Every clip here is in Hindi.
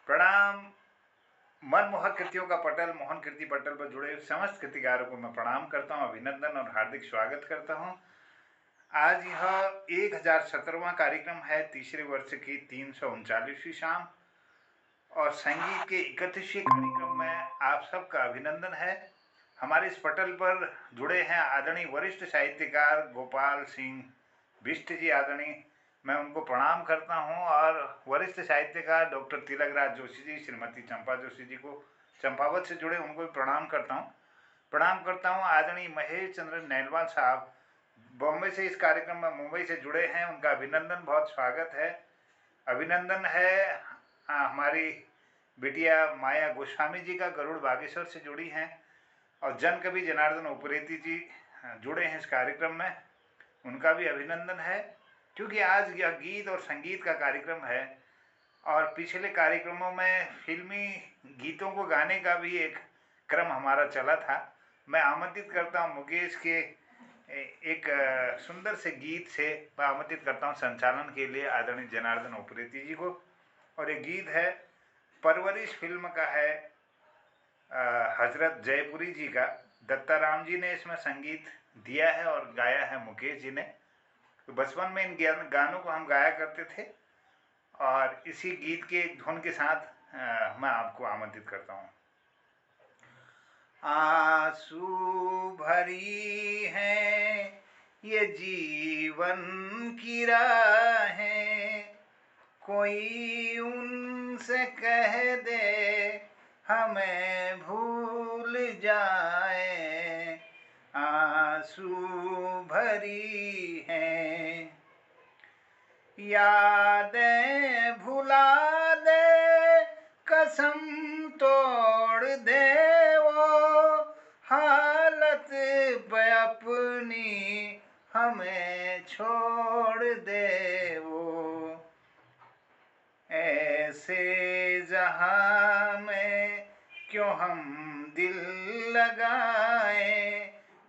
प्रणाम। मनमोहक कृतियों का पटल मोहन कीर्ति पटल पर जुड़े समस्त कृतिकारों को मैं प्रणाम करता हूं, अभिनंदन और हार्दिक स्वागत करता हूं। आज यह 1017वां कार्यक्रम है, तीसरे वर्ष की 339वीं शाम, और संगीत के 31वें कार्यक्रम में आप सबका अभिनंदन है। हमारे इस पटल पर जुड़े हैं आदरणीय वरिष्ठ साहित्यकार गोपाल सिंह बिष्ट जी, आदरणीय, मैं उनको प्रणाम करता हूं। और वरिष्ठ साहित्यकार डॉक्टर तिलकराज जोशी जी, श्रीमती चंपा जोशी जी को चंपावत से जुड़े, उनको भी प्रणाम करता हूं। प्रणाम करता हूं आदरणीय महेश चंद्र नैलवाल साहब, बॉम्बे से इस कार्यक्रम में मुंबई से जुड़े हैं, उनका अभिनंदन, बहुत स्वागत है। अभिनंदन है हमारी बिटिया माया गोस्वामी जी का, गरुड़ बागेश्वर से जुड़ी हैं। और जन कवि जनार्दन उप्रेती जी जुड़े हैं इस कार्यक्रम में, उनका भी अभिनंदन है। क्योंकि आज यह गीत और संगीत का कार्यक्रम है, और पिछले कार्यक्रमों में फिल्मी गीतों को गाने का भी एक क्रम हमारा चला था। मैं आमंत्रित करता हूँ मुकेश के एक सुंदर से गीत से मैं आमंत्रित करता हूँ संचालन के लिए आदरणीय जनार्दन उप्रेती जी को। और ये गीत है, परवरिश फिल्म का है, हजरत जयपुरी जी का। दत्ताराम जी ने इसमें संगीत दिया है और गाया है मुकेश जी ने। तो बचपन में इन गानों को हम गाया करते थे, और इसी गीत के धुन के साथ मैं आपको आमंत्रित करता हूँ। आंसू भरी है ये जीवन की राहें, कोई उनसे कह दे हमें भूल जाए। आंसू भरी हैं, यादें भुला दे, कसम तोड़ दे वो, हालत पे अपनी हमें छोड़ दे वो। ऐसे जहां में क्यों हम दिल लगाए,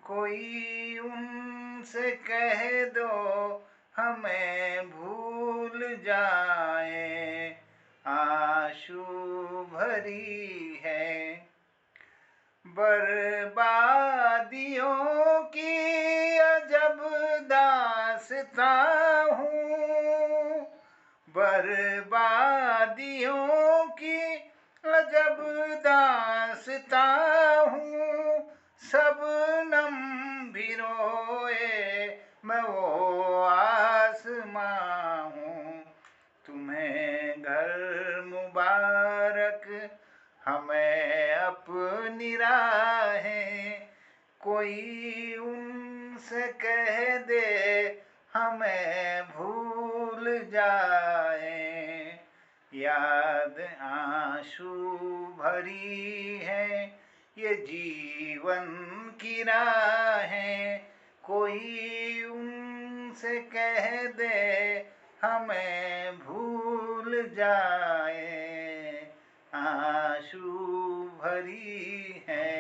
कोई उनसे कह दो हमें भूल जाए। आंसू भरी है, बर्बादियों की अजब दास्तां हूँ, बर्बादियों की अजब दास्तां हूँ। शबनम भी रोए मैं वो आसमां हूँ। तुम्हें घर मुबारक, हमें अपनी राहें, कोई उनसे कह दे हमें भूल जाए। याद आंसू भरी है ये जीवन की राहें, कोई उनसे कह दे हमें भूल जाए। आंसू भरी है।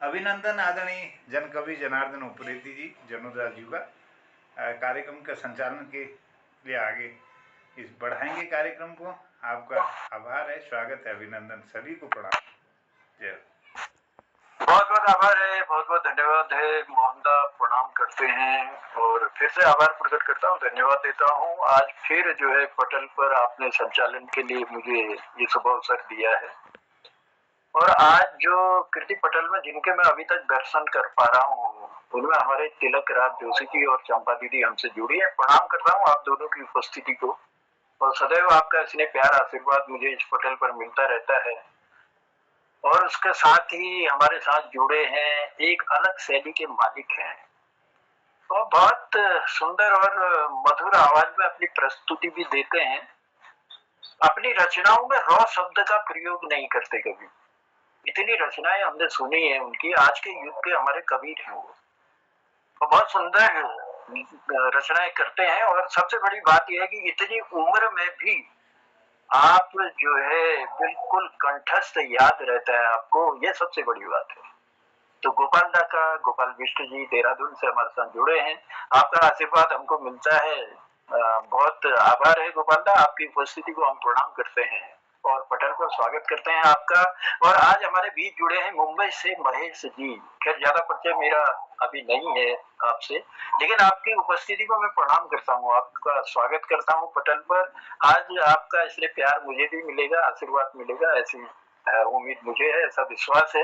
अभिनंदन आदरणीय जन कवि जनार्दन उप्रेती जी, जनोदा जी का। कार्यक्रम का संचालन के लिए आगे इस बढ़ाएंगे कार्यक्रम को। आपका आभार है, स्वागत है, अभिनंदन, सभी को प्रणाम। जय। बहुत बहुत आभार है, बहुत बहुत धन्यवाद है मोहनदा, प्रणाम करते हैं और फिर से आभार प्रकट करता हूँ, धन्यवाद देता हूँ। आज फिर जो है पटल पर आपने संचालन के लिए मुझे ये शुभ अवसर दिया है, और आज जो कृति पटल में जिनके मैं अभी तक दर्शन कर पा रहा हूँ, उनमें हमारे तिलक राज जोशी जी और चंपा दीदी हमसे जुड़ी है। प्रणाम करता हूँ आप दोनों की उपस्थिति को, और सदैव आपका स्नेह प्यार आशीर्वाद मुझे इस पटल पर मिलता रहता है। और उसके साथ ही हमारे साथ जुड़े हैं एक अलग शैली के मालिक हैं, और बहुत सुंदर और मधुर आवाज में अपनी प्रस्तुति भी देते हैं। अपनी रचनाओं में रॉ शब्द का प्रयोग नहीं करते कभी। इतनी रचनाएं हमने सुनी है उनकी, आज के युग के हमारे कबीर हैं वो, और बहुत सुंदर रचनाएं करते हैं। और सबसे बड़ी बात यह है कि इतनी उम्र में भी आप जो है बिल्कुल कंठस्थ याद रहता है आपको, ये सबसे बड़ी बात है। तो गोपाल दा का, गोपाल बिष्ट जी देहरादून से हमारे साथ जुड़े हैं, आपका आशीर्वाद हमको मिलता है बहुत आभार है गोपाल दा, आपकी उपस्थिति को हम प्रणाम करते हैं और पटल पर स्वागत करते हैं आपका। और आज हमारे बीच जुड़े हैं मुंबई से महेश जी। खैर ज्यादा परिचय मेरा अभी नहीं है आपसे, लेकिन आपकी उपस्थिति को मैं प्रणाम करता हूँ, आपका स्वागत करता हूँ पटल पर। आज आपका इसलिए प्यार मुझे भी मिलेगा, आशीर्वाद मिलेगा, ऐसी उम्मीद मुझे है, ऐसा विश्वास है।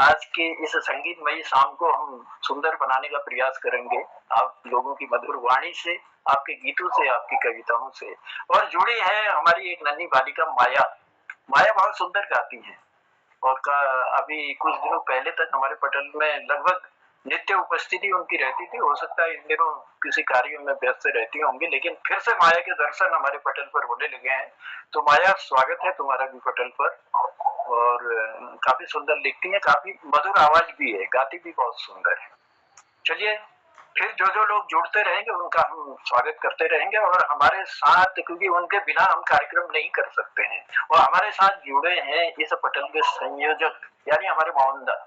आज की इस संगीतमयी शाम को हम सुंदर बनाने का प्रयास करेंगे, आप लोगों की मधुर वाणी से, आपके गीतों से, आपकी कविताओं से। और जुड़ी है हमारी एक नन्ही बालिका माया। माया बहुत सुंदर गाती है और अभी कुछ दिनों पहले तक हमारे पटल में लगभग नित्य उपस्थिति उनकी रहती थी। हो सकता है इन दिनों किसी कार्य में व्यस्त रहती होंगी, लेकिन फिर से माया के दर्शन हमारे पटल पर होने लगे हैं। तो माया, स्वागत है तुम्हारा भी पटल पर। और काफी सुंदर लिखती है, काफी मधुर आवाज भी है, गाती भी बहुत सुंदर है। चलिए, फिर जो जो लोग जुड़ते रहेंगे उनका हम स्वागत करते रहेंगे। और हमारे साथ, क्योंकि उनके बिना हम कार्यक्रम नहीं कर सकते हैं, और हमारे साथ जुड़े हैं इस पटल के संयोजक, यानी हमारे मोहनदा।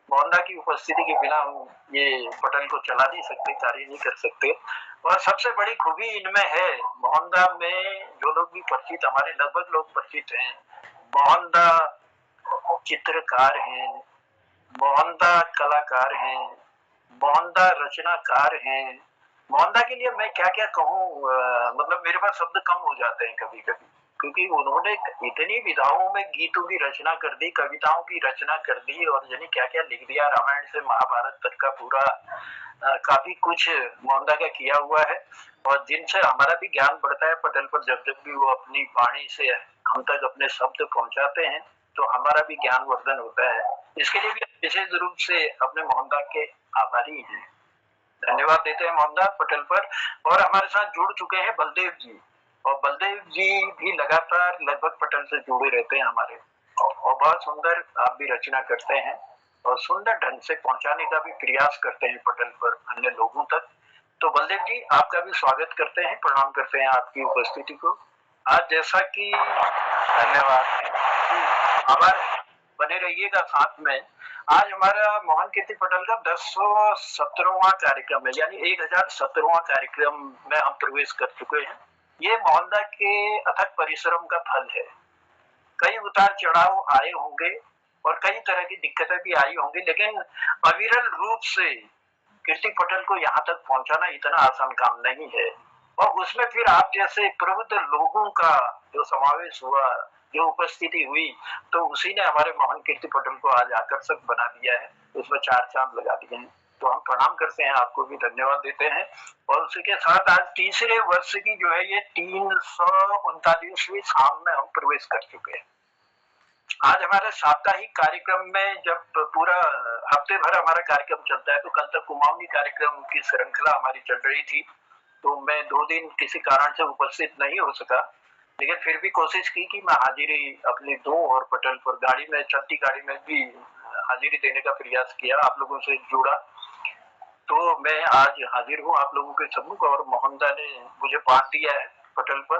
मोहनदा की उपस्थिति के बिना हम ये पटल को चला नहीं सकते, कार्य नहीं कर सकते। और सबसे बड़ी खूबी इनमें है, मोहनदा में जो लोग भी परिचित, हमारे लगभग लोग परिचित हैं। मोहनदा चित्रकार हैं, मोहनदा कलाकार हैं, मोहनदा रचनाकार हैं। मोहनदा के लिए मैं क्या क्या कहूँ, मतलब मेरे पास शब्द कम हो जाते हैं कभी कभी, क्योंकि उन्होंने इतनी विधाओं में गीतों की रचना कर दी, कविताओं की रचना कर दी, और यानी क्या क्या लिख दिया, रामायण से महाभारत तक का पूरा काफी कुछ मोहनदा का किया हुआ है। और जिनसे हमारा भी ज्ञान बढ़ता है पटल पर, जब जब भी वो अपनी वाणी से हम तक अपने शब्द पहुंचाते हैं तो हमारा भी ज्ञान वर्धन होता है। इसके लिए भी विशेष रूप से अपने मोहनदा के आभारी हैं, धन्यवाद देते हैं मोहनदा पटल पर। और हमारे साथ जुड़ चुके हैं बलदेव जी, और बलदेव जी भी लगातार लगभग पटल से जुड़े रहते हैं हमारे, और बहुत सुंदर आप भी रचना करते हैं और सुंदर ढंग से पहुंचाने का भी प्रयास करते हैं पटल पर अन्य लोगों तक। तो बलदेव जी, आपका भी स्वागत करते हैं, प्रणाम करते हैं आपकी उपस्थिति को आज। जैसा कि धन्यवाद, आभार, बने रहिएगा साथ में। आज हमारा मोहन कीर्ति पटल का 1017वां कार्यक्रम है, यानी 1017वां कार्यक्रम में हम प्रवेश कर चुके हैं। ये मोहनदा के अथक परिश्रम का फल है। कई उतार चढ़ाव आए होंगे और कई तरह की दिक्कतें भी आई होंगी, लेकिन अविरल रूप से कीर्ति पटल को यहाँ तक पहुंचाना इतना आसान काम नहीं है। और उसमें फिर आप जैसे प्रबुद्ध लोगों का जो समावेश हुआ, जो उपस्थिति हुई, तो उसी ने हमारे मोहन कीर्ति पटल को आज आकर्षक बना दिया है, उसमें चार चांद लगा दिए हैं। तो हम प्रणाम करते हैं, आपको भी धन्यवाद देते हैं। और उसी के साथ आज तीसरे वर्ष की जो है ये 339वीं शाम में हम प्रवेश कर चुके हैं। आज हमारे साप्ताहिक कार्यक्रम में जब पूरा हफ्ते भर हमारा कार्यक्रम चलता है, तो कल तक कुमाऊनी कार्यक्रम की श्रृंखला हमारी चल रही थी, तो मैं 2 दिन किसी कारण से उपस्थित नहीं हो सका, लेकिन फिर भी कोशिश की कि मैं हाजिरी अपनी दूं और पटल पर गाड़ी में, चलती गाड़ी में भी हाजिरी देने का प्रयास किया, आप लोगों से जुड़ा। तो मैं आज हाजिर हूँ आप लोगों के सम्मुख, और मोहनदा ने मुझे बांट दिया है पटल पर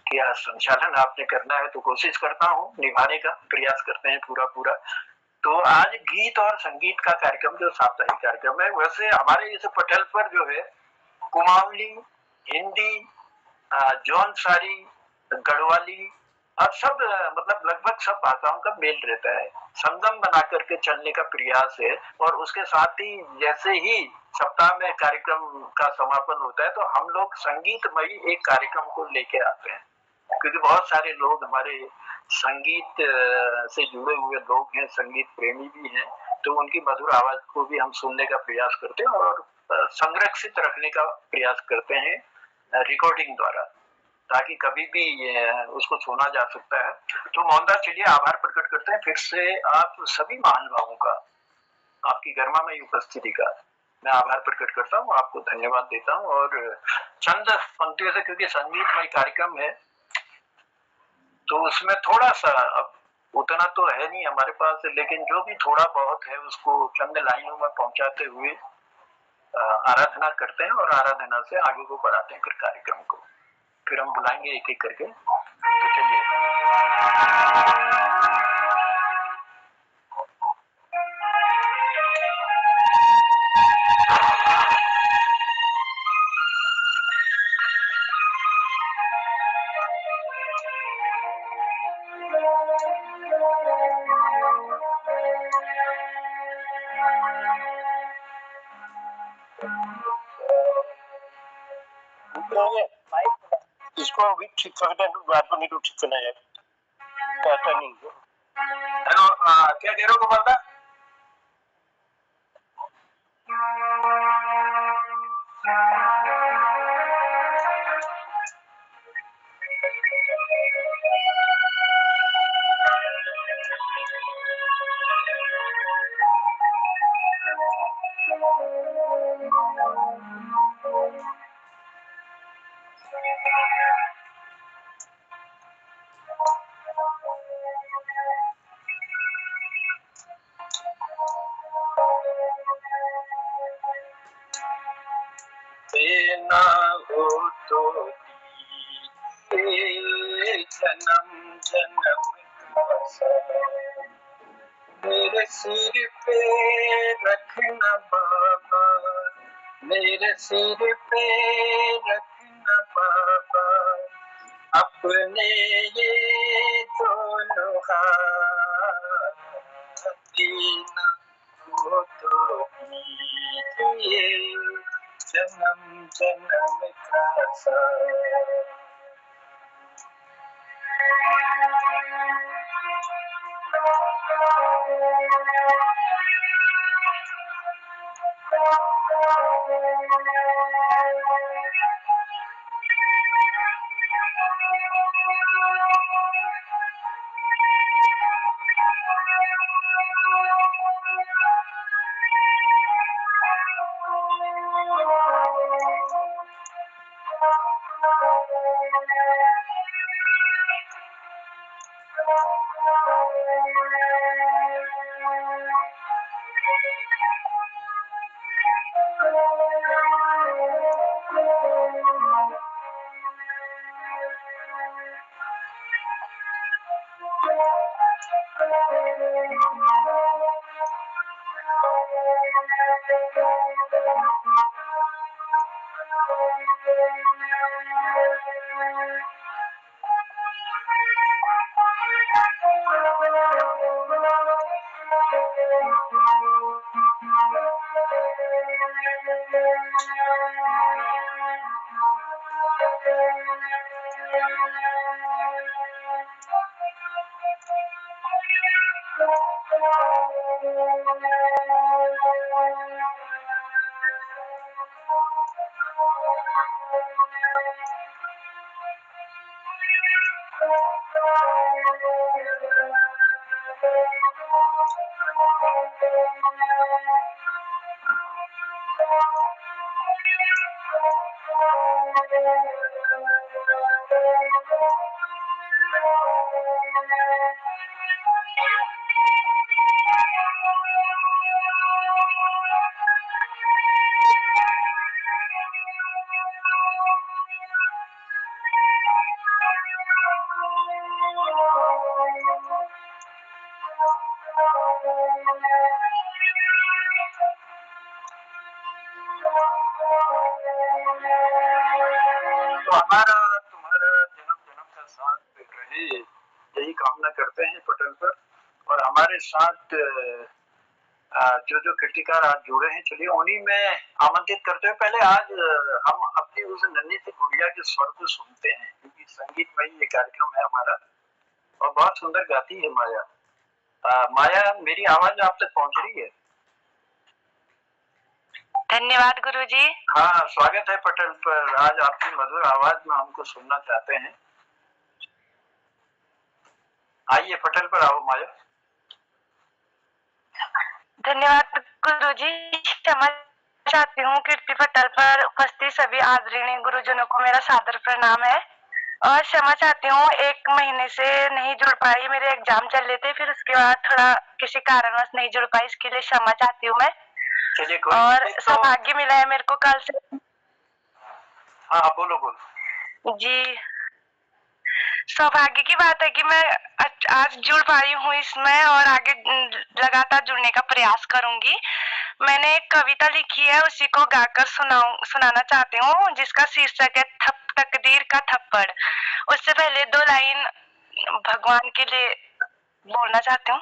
कि आज संचालन आपने करना है, तो कोशिश करता हूँ, निभाने का प्रयास करते हैं पूरा पूरा। तो आज गीत और संगीत का कार्यक्रम जो साप्ताहिक कार्यक्रम है, वैसे हमारे इस पटल पर जो है कुमाऊनी, हिंदी, जौनसारी, गढ़वाली, और सब मतलब लगभग सब भाषाओं का मेल रहता है, संगम बना करके चलने का प्रयास है। और उसके साथ ही जैसे ही सप्ताह में कार्यक्रम का समापन होता है, तो हम लोग संगीतमयी एक कार्यक्रम को लेके आते हैं, क्योंकि बहुत सारे लोग हमारे संगीत से जुड़े हुए लोग हैं, संगीत प्रेमी भी हैं, तो उनकी मधुर आवाज को भी हम सुनने का प्रयास करते हैं और संरक्षित रखने का प्रयास करते हैं रिकॉर्डिंग द्वारा, ताकि कभी भी उसको सुना जा सकता है। तो मोहनदा, चलिए आभार प्रकट करते हैं फिर से आप सभी महानुभावों का, आपकी गरिमामयी उपस्थिति का मैं आभार प्रकट करता हूँ, आपको धन्यवाद देता हूँ। और चंद पंक्तियों से, क्योंकि संगीतमय कार्यक्रम है, तो उसमें थोड़ा सा, अब उतना तो है नहीं हमारे पास, लेकिन जो भी थोड़ा बहुत है उसको चंद लाइनों में पहुंचाते हुए आराधना करते हैं, और आराधना से आगे को बढ़ाते हैं फिर कार्यक्रम को। फिर हम बुलाएंगे एक एक करके, तो चलिए। इसको अभी ठीक कर दें, रात को नहीं तो ठीक करना है, कहता नहीं। हेलो, क्या कह रहे हो गोपाल दा? ना हो तो जन्म जन्म का सहारा मेरे सिर पे रखना बाबा, मेरे सिर पे रखना बाबा, अपने ये दोनों हाथ, देना हो तो दीजिए जन्म जन्म का साथ। तो हमारा तुम्हारा जन्म जन्म का साथ रहे, यही कामना करते हैं पटल पर। और हमारे साथ जो जो कृतिकार आज जुड़े हैं, चलिए उन्हीं में आमंत्रित करते हुए पहले आज हम अपनी उस नन्ही सी गुड़िया के स्वर को सुनते हैं, क्योंकि संगीतमय ये कार्यक्रम है हमारा और बहुत सुंदर गाती है माया। माया, मेरी आवाज आप तक पहुंच रही है? धन्यवाद गुरुजी। हाँ, स्वागत है पटल पर। आज आपकी मधुर आवाज में हमको सुनना चाहते हैं। आइए पटल पर आओ माया। धन्यवाद गुरुजी। क्षमा चाहती हूँ, कीर्ति पटल पर उपस्थित सभी आदरणीय गुरुजनों को मेरा सादर प्रणाम है और क्षमा चाहती हूँ, 1 महीने से नहीं जुड़ पाई, मेरे एग्जाम चल रहे थे, फिर उसके बाद थोड़ा किसी कारणवश नहीं जुड़ पाई, इसके लिए क्षमा चाहती हूँ मैं। और सौभाग्य मिला है मेरे को कल से। हाँ बोलो बोलो। जी, सौभाग्य की बात है कि मैं आज जुड़ पाई हूँ इसमें और आगे लगातार जुड़ने का प्रयास करूंगी। मैंने एक कविता लिखी है, उसी को गाकर सुनाना चाहती हूँ, जिसका शीर्षक है तकदीर का थप्पड़। उससे पहले 2 लाइन भगवान के लिए बोलना चाहती हूँ।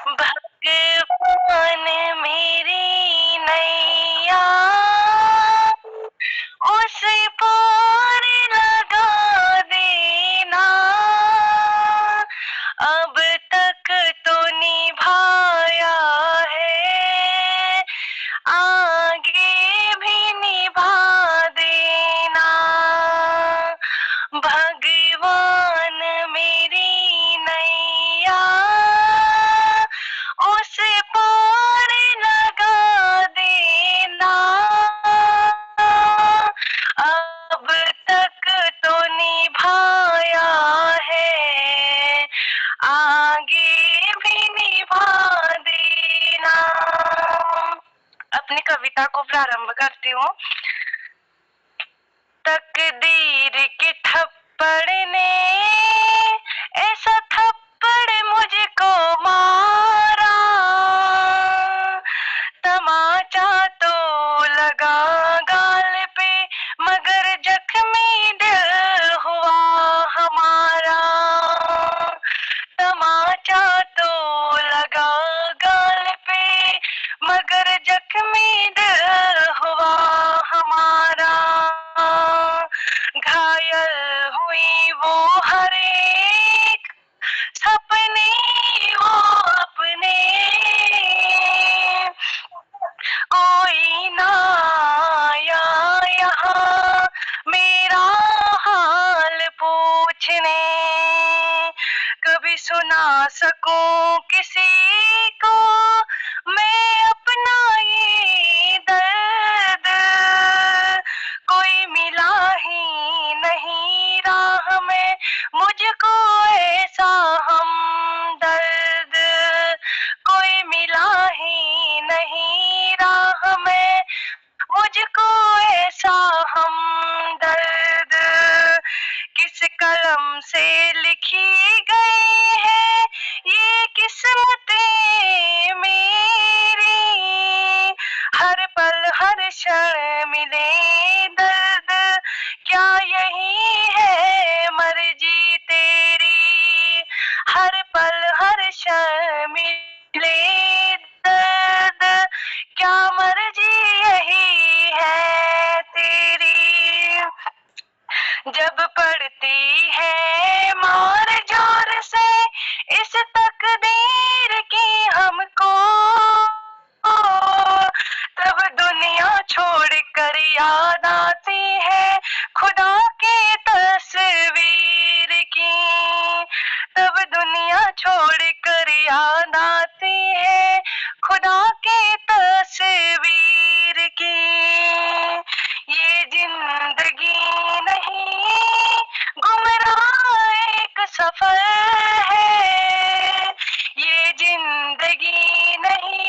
भगवान मेरी नैया उस पार लगा देना, अब तक तो निभाया है, आगे भी निभा देना। भगवान मेरी नैया उस पार लगा देना, अब तक तो निभाया है, आगे भी निभा देना। अपनी कविता को प्रारंभ करती हूँ। तकदीर के थप्पड़ ने ऐसा थप्पड़ मुझको मारा, तमाचा तो लगा गाल पे मगर जख्मी दिल हुआ हमारा। तमाचा तो लगा गाल पे मगर जख्मी दिल हुआ हमारा। घायल हुई वो हर एक सपने वो अपने, कोई ना आया यहाँ मेरा हाल पूछने। कभी सुना सकूं किसी को मैं अपना ये दर्द, कोई मिला ही नहीं राह में मुझको ऐसा हमदर्द, कोई मिला ही नहीं राह में मुझको ऐसा हमदर्द। किस कलम से लिखी गई है ये किस्मतें मेरी, हर पल हर क्षण मिले दर्द, क्या यही है मर्जी तेरी। हर पल हर क्षण मिले दर्द, क्या मर्जी यही है तेरी। जब पड़ती है मार जोर से इस तकदीर की हमको, तब दुनिया छोड़ कर याद आती है खुदा की तस्वीर की। तब दुनिया छोड़ कर याद आती है खुदा की तस्वीर की। ये जिंदगी नहीं गुमराह एक सफर है, ये जिंदगी नहीं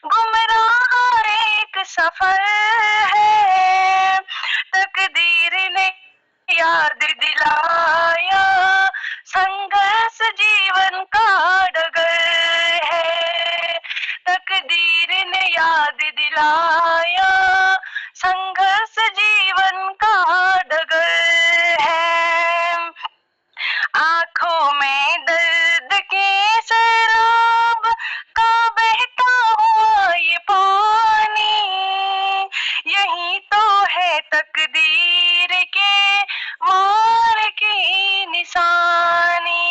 गुमराह एक सफर है। तकदीर ने याद दिलाया संघर्ष जीवन का डगर है। तकदीर ने याद दिलाया संघर्ष जीवन का डगर है। आंखों में दर्द के सैलाब का बहता हुआ ये पानी, यही तो है तकदीर के मार की निशानी।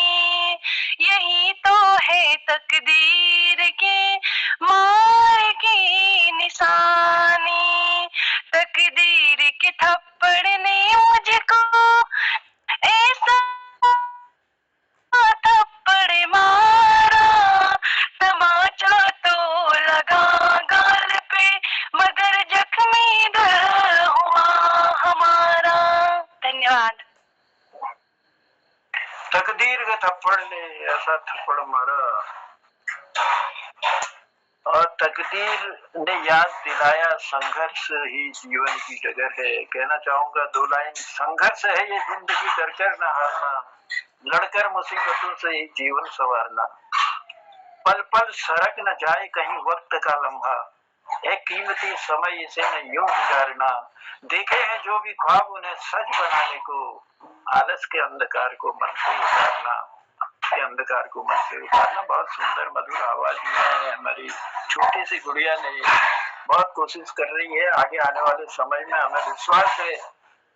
यही तो है तकदीर के मार की निशानी। तकदीर के थप्पड़ ने मुझको ऐसा थप्पड़ मारा, तमाचा तो लगा गाल पे मगर जख्मी दिल हुआ हमारा। धन्यवाद। तकदीर के थप्पड़ ने ऐसा थप्पड़ मारा और तकदीर ने याद दिलाया संघर्ष ही जीवन की डगर है। कहना चाहूंगा दो लाइन, संघर्ष है ये जिंदगी, डर कर न हारना, लड़कर मुसीबतों से ही जीवन संवारना। पल पल सरक न जाए कहीं वक्त का लम्हा, एक कीमती समय इसे न यूं गुजारना। देखे हैं जो भी ख्वाब उन्हें सच बनाने को, आलस के अंधकार को मन से उतारना, के अंधकार को मन से उतारना। बहुत सुंदर मधुर आवाज में हमारी छोटी सी गुड़िया ने बहुत कोशिश कर रही है। आगे आने वाले समय में हमें विश्वास है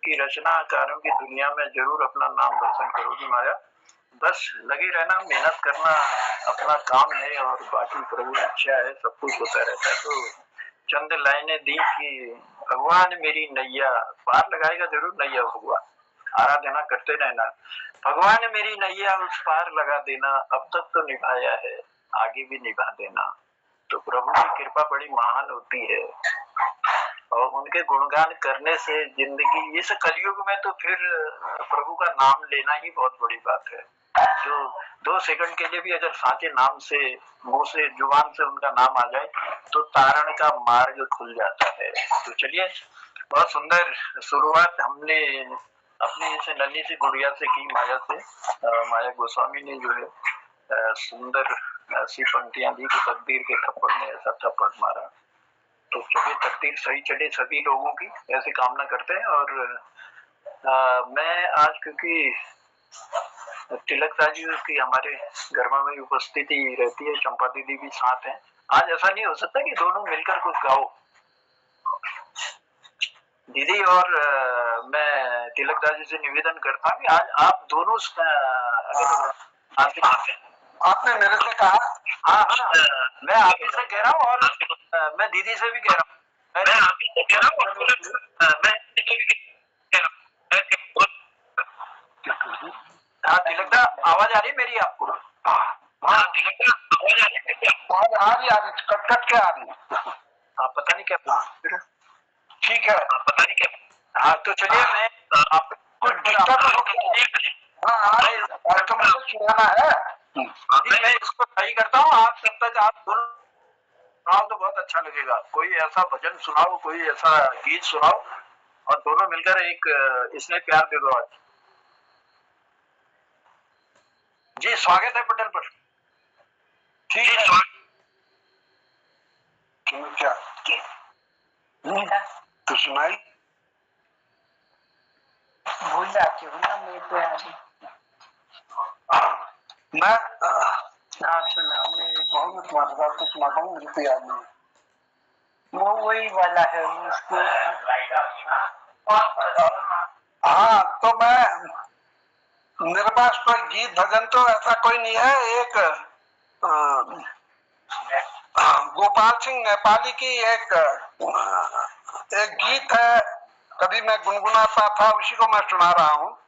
कि रचनाकारों की दुनिया में जरूर अपना नाम रोशन करोगी माया। बस लगे रहना, मेहनत करना अपना काम है और बाकी प्रभु इच्छा है, सब कुछ होता रहता है। तो चंद लाइनें दी कि भगवान मेरी नैया पार लगाएगा जरूर, नैया भगवान आराधना करते रहना। भगवान मेरी नैया उस पार लगा देना, अब तक तो निभाया है आगे भी निभा देना। तो प्रभु की कृपा बड़ी महान होती है और उनके गुणगान करने से जिंदगी इस कलयुग में तो फिर प्रभु का नाम लेना ही बहुत बड़ी बात है। जो 2 सेकंड के लिए भी अगर साचे नाम से मुंह से जुबान से उनका नाम आ जाए तो तारण का मार्ग खुल जाता है। तो चलिए, बहुत सुंदर शुरुआत हमने अपनी जैसे नन्ही सी गुड़िया से की, माया से। माया गोस्वामी ने जो है सुंदर ऐसी पंक्तियां दी कि तकदीर के थप्पड़ में ऐसा थप्पड़ मारा। तो चलिए, तकदीर सही चले सभी लोगों की, ऐसी कामना करते हैं। और मैं आज क्योंकि तिलक जी की हमारे गरमा में उपस्थिति रहती है, चंपा दीदी भी साथ हैं, आज ऐसा नहीं हो सकता कि दोनों मिलकर कुछ गाओ। दीदी और मैं तिलक जी से निवेदन करता हूँ कि आज आप दोनों आपने मेरे से कहा। हाँ हाँ, मैं आप ही से कह रहा हूँ और मैं दीदी से भी कह रहा हूँ। मैं आप ही से कह रहा हूँ और मैं हाँ तिलक आवाज आ रही है मेरी आपको? हाँ तिलक आवाज आ रही है मेरी? आ रही कट कट के आ रही। हाँ पता नहीं क्या। ठीक है, पता नहीं क्या। हाँ तो चलिए, मैं आपको कुछ डिस्टर्ब हो गया। हाँ आ रही, तो मुझे सुनाना है। मैं इसको सही करता हूँ, आप तब तक आप सुनाओ तो बहुत अच्छा लगेगा। कोई ऐसा भजन सुनाओ, कोई ऐसा गीत सुनाओ और दोनों मिलकर एक इसमें प्यार दे दो आज। जी स्वागत है पटेल पर। ठीक है, क्या तो सुनाई भूल जाती हूँ ना मैं तो यार। मैं आप सुनाओ। मैं बहुत तुम्हारे बात तो सुनाता हूँ, मुझे तो याद नहीं। वो वही वाला है उसको। हाँ तो मैं, मेरे पास कोई गीत भजन तो ऐसा कोई नहीं है। एक गोपाल सिंह नेपाली की एक गीत है, कभी मैं गुनगुनाता था, उसी को मैं सुना रहा हूँ।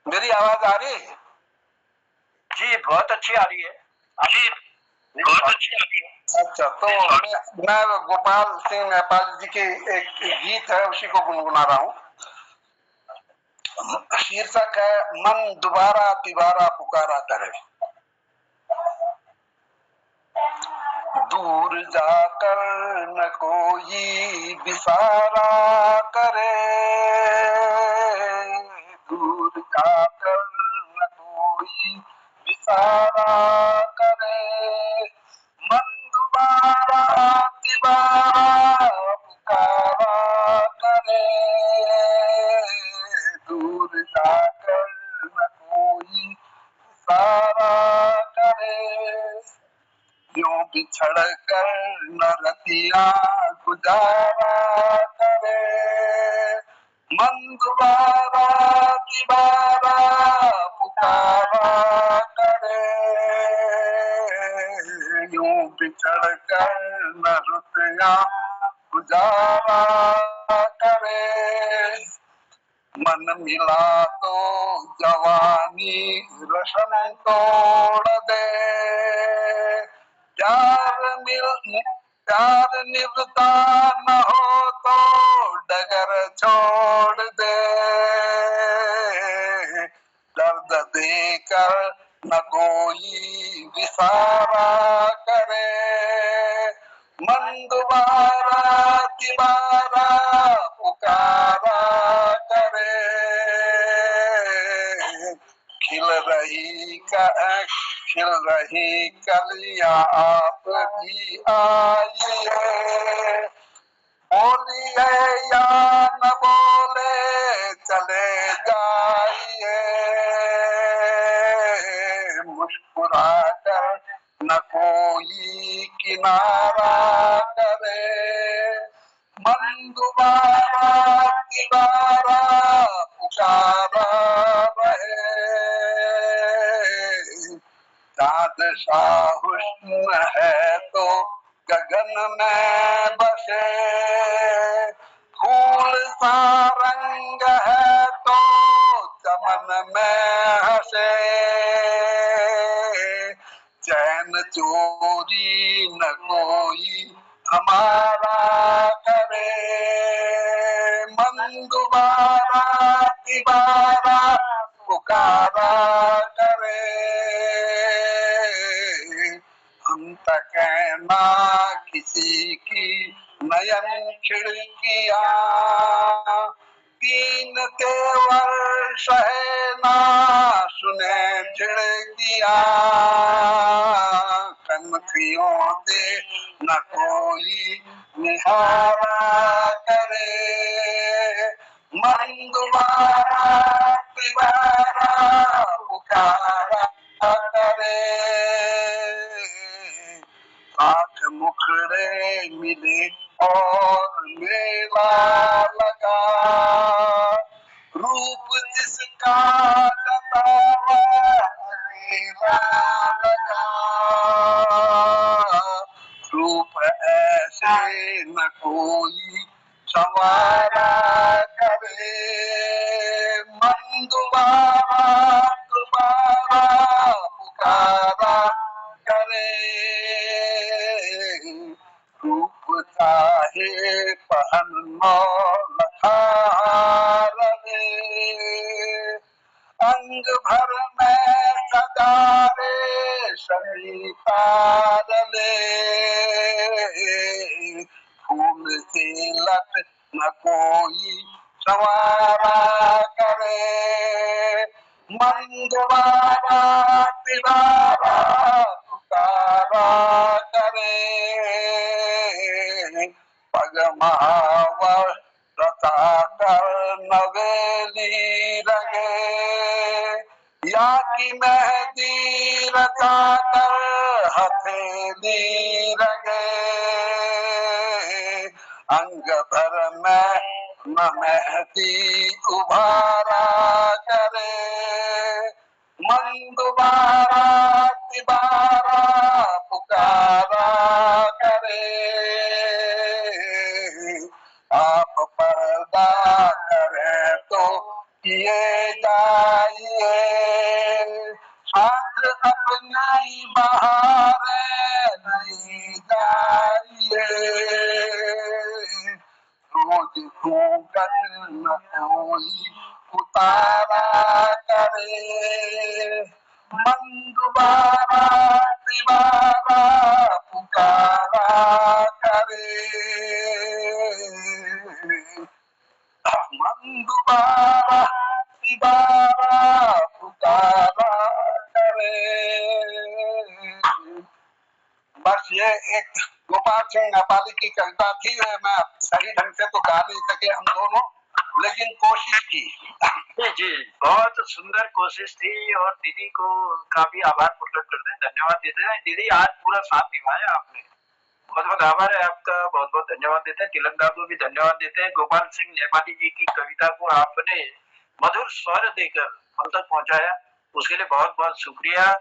मेरी आवाज आ रही है? जी बहुत अच्छी आ रही है। जी बहुत अच्छी आ रही है। अच्छा, तो मैं गोपाल सिंह नेपाल जी की एक गीत है, उसी को गुनगुना रहा हूँ। शीर्षक है मन दोबारा तिबारा पुकारा करे। दूर जाकर न कोई विसारा करे, दूर जाकर न कोई विसारा करे, मन दोबारा तिबारा पुकारा करे, दूर जाकर न कोई विसारा करे, यूं बिछड़ कर न रतिया गुजारा करे, मन दोबारा तिबारा पुकारा करे, यूं बिछड़ कर न रतिया गुजारा करे, मन मिला तो जवानी रशन तोड़ दे, प्यार निभता न हो तो डगर छोड़ दे, दर्द देकर न कोई विसारा करे, मन दोबारा तिबारा पुकारा करे, खिल रही कलियां आप भी आइए, बोलिए या न बोले चले जाइए, मुस्कुरा कर न कोई किनारा करे मन दुबारा तिबारा पुकारा रहे चाँद सा हुस्न है तो गगन में बसे फूल सा रंग है तो चमन में हंसे चैन चोरी न कोई हमारा करे मन दुबारा तिबारा पुकारा करे हम तक ना किसी की नयन खिड़कियां तीन तेवर सहे ना सुने झिड़कियां कनखियों दे न कोई निहारा करे मन दुबारा तिबारा पुकारा करे आठ मुखड़े मिले और मेला लगा रूप जिसका जतावा मेला लगा रूप ऐसे न कोई संवारा करे मन दुबारा दुबारा पुकारा करे रूप चाहे पहन लखारे अंग भर में सजारे शनिकार ले फूल से लट न कोई संवारा करे मन दुबारा तिबारा पुकारा करे पग महावर रता कर नवेली रंगे या की मेहंदी रचा कर हथेली रंगे अंग भर में न मेहंदी उभारा करे मन दुबारा तिबारा पुकारा करे आप पर्दा करें तो किए जाइए साथ अपनी बहारें ली जाइए रोज घूंघट न कोई उतारा करे मन दुबारा तिबारा पुकारा करे मन दुबारा तिबारा पुकारा करे बस ये एक गोपाल सिंह नेपाली की कविता थी मैं सही ढंग से तो गा नहीं सके हम दोनों लेकिन कोशिश की जी बहुत सुंदर कोशिश थी और दीदी को काफी आभार प्रकट करते हैं धन्यवाद देते हैं दीदी आज पूरा साथ निभाया आपने बहुत बहुत आभार है आपका बहुत बहुत धन्यवाद देते हैं तिलकदार को भी धन्यवाद देते हैं गोपाल सिंह नेपाली जी की कविता को आपने मधुर स्वर देकर हम तक पहुंचाया उसके लिए बहुत बहुत शुक्रिया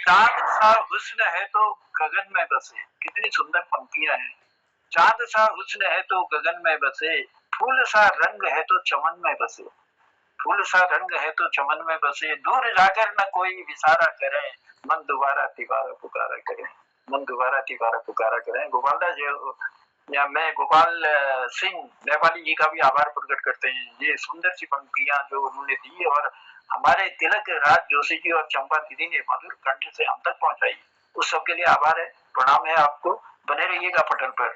चांद सा हुस्न है तो गगन में बसे कितनी सुंदर पंक्तियां हैं चांद सा हुस्न है तो गगन में बसे फूल सा रंग है तो चमन में बसे फूल सा रंग है तो चमन में बसे दूर जाकर न कोई विसारा करे मन दोबारा तिबारा पुकारा करे मन दोबारा तिबारा पुकारा करें गोपाल दास जी या मैं गोपाल सिंह नेपाली जी का भी आभार प्रकट करते हैं ये सुंदर सी पंक्तियां जो उन्होंने दी और हमारे तिलक राज जोशी जी और चंपा दीदी ने मधुर कंठ से हम तक पहुंचाई उस सब के लिए आभार है प्रणाम है आपको बने रहिएगा पटल पर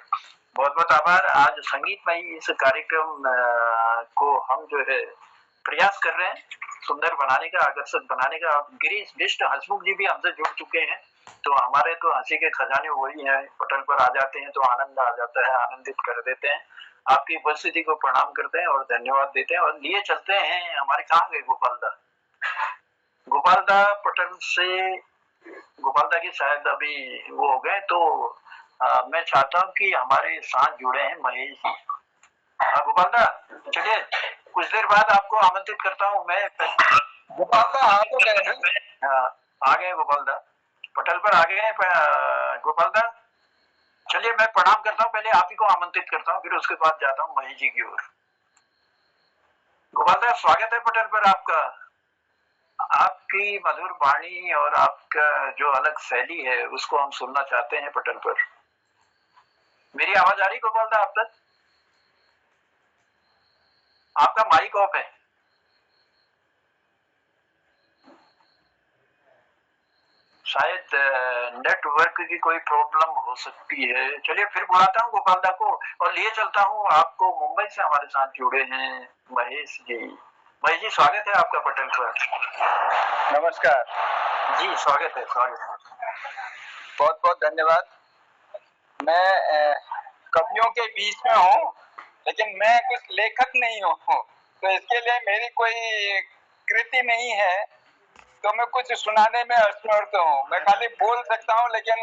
बहुत बहुत आभार आज संगीतमय इस कार्यक्रम को हम जो है प्रयास कर रहे हैं सुंदर बनाने का आकर्षक बनाने का गिरीश बिष्ट हंसमुख जी भी हमसे जुड़ चुके हैं तो हमारे तो हंसी के खजाने वही हैं पटल पर आ जाते हैं तो आनंद आ जाता है आनंदित कर देते हैं आपकी उपस्थिति को प्रणाम करते हैं और धन्यवाद देते हैं और लिए चलते हैं हमारे कहाँ गए गोपाल दा पटल से गोपाल दा की शायद अभी वो हो गए तो मैं चाहता हूँ कि हमारे साथ जुड़े हैं महेश जी। गोपाल दा, चलिए कुछ देर बाद आपको आमंत्रित करता हूँ मैं। गोपाल दा आ तो गए हैं। आ गए गोपाल दा, पटल पर आ गए हैं गोपाल दा। चलिए मैं प्रणाम करता हूँ, पहले आप ही को आमंत्रित करता हूँ, फिर उसके बाद जाता हूँ महेश जी की ओर। गोपाल दा, स्वागत है पटल पर आपका। आपकी मधुर वाणी और आपका जो अलग शैली है उसको हम सुनना चाहते हैं पटल पर। मेरी आवाज आ रही गोपाल दा आप तक? आपका माइक ऑफ है। शायद नेटवर्क की कोई प्रॉब्लम हो सकती है। चलिए फिर बुलाता हूँ गोपाल दा को और लिए चलता हूँ आपको। मुंबई से हमारे साथ जुड़े हैं महेश जी। महेश जी, स्वागत है आपका पटल पर। नमस्कार जी, स्वागत है, स्वागत है। बहुत बहुत धन्यवाद। मैं कवियों के बीच में हूँ, लेकिन मैं कुछ लेखक नहीं हूँ, तो इसके लिए मेरी कोई कृति नहीं है, तो मैं कुछ सुनाने में असमर्थ हूँ। मैं खाली बोल सकता हूँ, लेकिन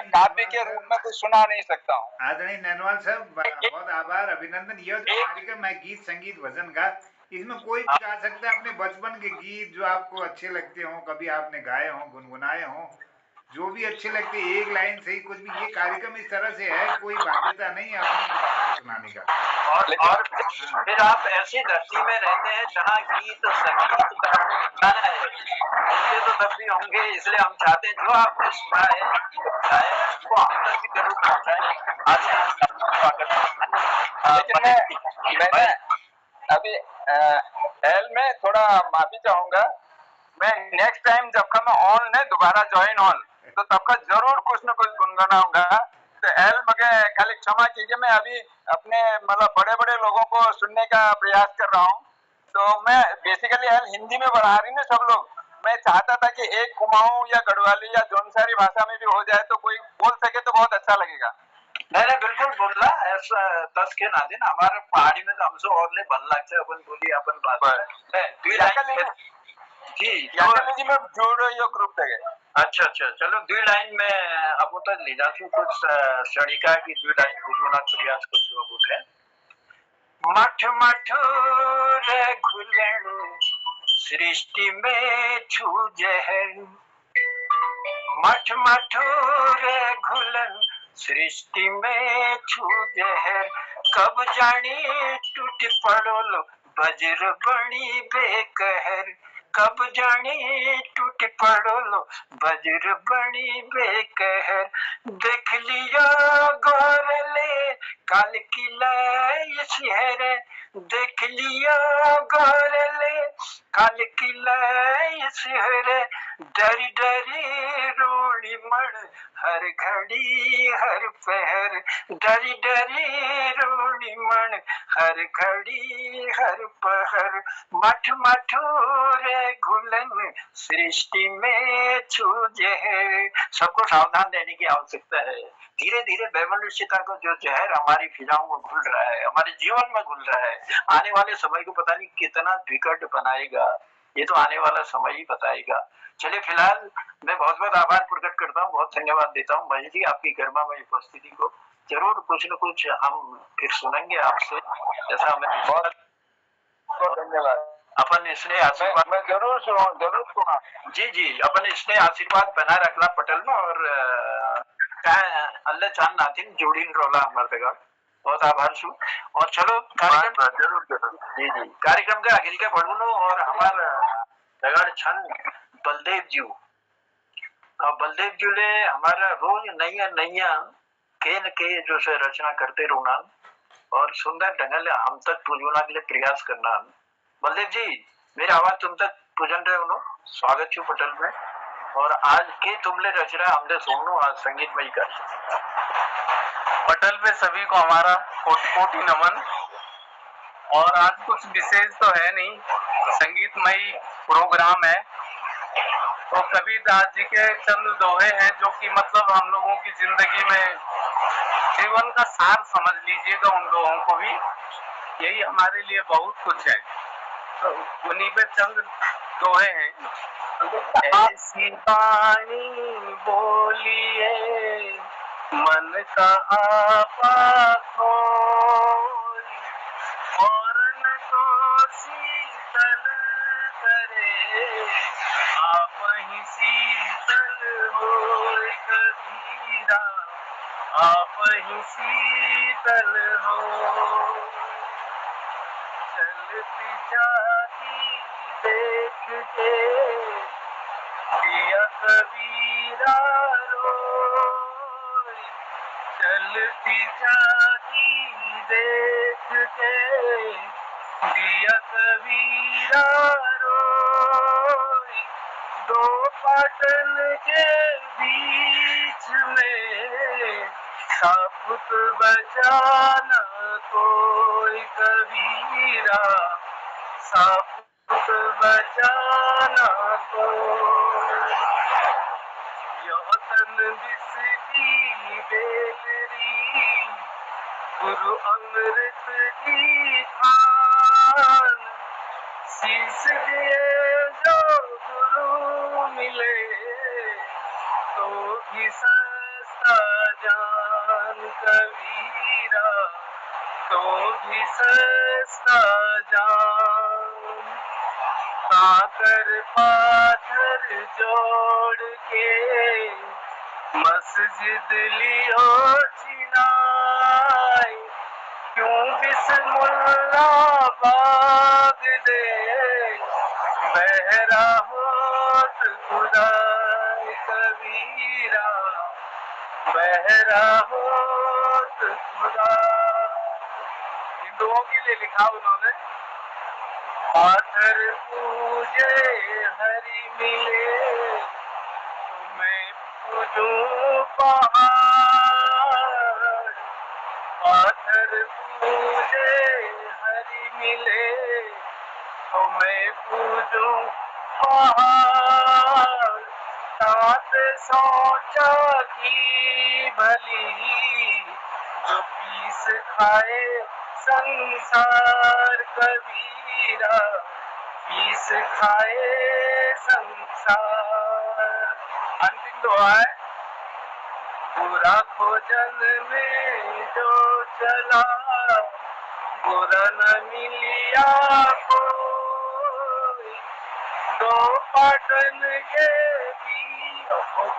काव्य के रूप में कुछ सुना नहीं सकता हूँ। आदरणीय नैनवाल साहब, बहुत आभार, अभिनंदन। यह जो कार्यक्रम है गीत संगीत भजन का, इसमें कोई भी गा सकता है अपने बचपन के गीत जो आपको अच्छे लगते हो, कभी आपने गाए हो, गुनगुनाए हो, जो भी अच्छे लगते हैं, एक लाइन से ही कुछ भी। ये कार्यक्रम इस तरह से है, कोई बाध्यता नहीं है अपनी भाषा में सुनाने का। और फिर आप ऐसी धरती में रहते हैं जहाँ गीत संगीत का गाना है, होंगे तो तब भी होंगे, इसलिए हम चाहते हैं जो आपने सुना है वो हम तक भी जरूर पहुँचाएं। लेकिन मैंने अभी एल में थोड़ा माफी चाहूंगा। मैं नेक्स्ट टाइम जब का मैं ऑन ने दोबारा ज्वाइन ऑन, तो तब का जरूर कुछ न कुछ गुनगुनाऊंगा। तो एल मगे खाली क्षमा कीजिए, मैं अभी अपने मतलब बड़े बड़े लोगों को सुनने का प्रयास कर रहा हूँ। तो मैं बेसिकली एल हिंदी में बढ़ा रही ना सब लोग, मैं चाहता था कि एक कुमाऊं या गढ़वाली या जौनसारी भाषा में भी हो जाए, तो कोई बोल सके तो बहुत अच्छा लगेगा। मैंने बिल्कुल बोला ऐसा तस के ना दिन हमारे पहाड़ी में तो हमसे और ले बल लगते हैं, अपन बोली अपन बात जी जी में जोड़ रही हो ग्रुप तक। अच्छा अच्छा, चलो दो लाइन में अब तक ले जाती हूँ कुछ क्षणिका की दो लाइन गुनगुना प्रयास कुछ है। मठ मठ रे घुलण सृष्टि में छू जहर, मठ मठ रे घुलन सृष्टि में छू जहर, कब जानी टूट पड़ोलो बज्र बनी बेकहर, कब जानी टूट पड़ोलो बज्र बनी बेकहर, देख लियो गोरले काल की लय शहर, देख लियो गोरले काल की लय शहर, डरी डरी रोड़ी मण हर घड़ी हर पहर, डरी डरी रोड़ी मण हर घड़ी हर पहर, मठ मठ रे घुलन सृष्टि में छू जहर। सबको सावधान रहने की आवश्यकता है। धीरे धीरे वैमनस्यता को जो जहर हमारी फिजाओं में घुल रहा है, हमारे जीवन में घुल रहा है, आने वाले समय को पता नहीं कितना विकट बनाएगा, ये तो आने वाला समय ही बताएगा। चलिए फिलहाल मैं बहुत बहुत आभार प्रकट करता हूँ, बहुत धन्यवाद देता हूँ महेश जी आपकी गरिमा में उपस्थिति को। जरूर कुछ न कुछ हम फिर सुनेंगे आपसे, जैसा हमें बहुत धन्यवाद। अपन स्नेह आशीर्वाद मैं जरूर सुना जी जी, अपन स्नेह आशीर्वाद बना रखला पटल में, और अल्लाह चांद नाथिन जोड़ीन रोला मर्दगा। बहुत आभार छू। और चलो कार्यक्रम जरूर जी जी, कार्यक्रम के आगे के बढ़ूनो और हमार दगड़ छन बलदेव जी, और बलदेव जी ने हमारा रोज नैया नैया के न के जो से रचना करते रहना और सुंदर ढंग से हम तक पुजोना के लिए प्रयास करना। बलदेव जी, मेरी आवाज तुम तक पुजन रहे हो, स्वागत छू पटल में। और आज के तुमने रचना हमने सुनो आज संगीतमयी कर पटल पे सभी को हमारा कोटि कोटि नमन। और आज कुछ विशेष तो है नहीं, संगीतमयी प्रोग्राम है। तो कबीरदास जी के चंद दोहे हैं जो कि मतलब हम लोगों की जिंदगी में जीवन का सार समझ लीजिएगा उन दोहों को भी, यही हमारे लिए बहुत कुछ है। तो उन्हीं पे चंद दोहे हैं। ऐसी वाणी बोलिए मन का आपा खोई और न तो शीतल करे, आप ही शीतल होय कबीरा, आप ही शीतल हो। चलती जाती देख के दिया कबीरा रोय, चलती जाती देख के दिया कबीरा रोय। दो पाटन के बीच में सापुत बचाना कोई कबीरा, सापुत बचाना कोई। यह तन बिसरी बेलरी, गुरु अमृत की खान, शीश दिए जो गुरु मिले, तो भी सस्ता जान कबीरा, तो भी सस्ता जान। काकर पाथर जोड़ के मस्जिद लियो चिनाई, क्यों बिस्मिल्ला बाग दे, बहरा होत खुदा कबीरा, बहरा होत खुदा। हिंदुओं के लिए लिखा उन्होंने। पाथर पूजे हरि मिले, मैं पूजूं पहाड़, पाथर पूजे हरि मिले, तो मैं पूजूं पहाड़। तात सोचा की भली, जो पीस खाए संसार कबीरा, पीस खाए संसार। अंतिम दुआ है। बुरा खोजन में जो चला, बुरा न मिलिया कोई, दो पाटन के भी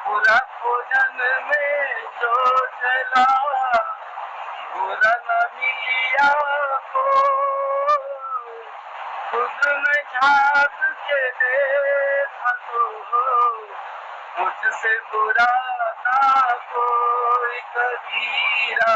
बुरा खोजन में जो चला, बुरा न मिलिया कोई। खुद में झांक के देखा तो मुझसे बुरा ना कोई कबीरा।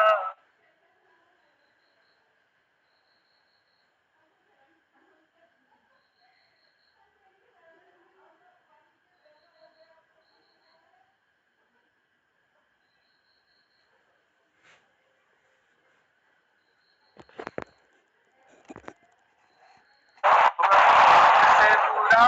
मुझसे बुरा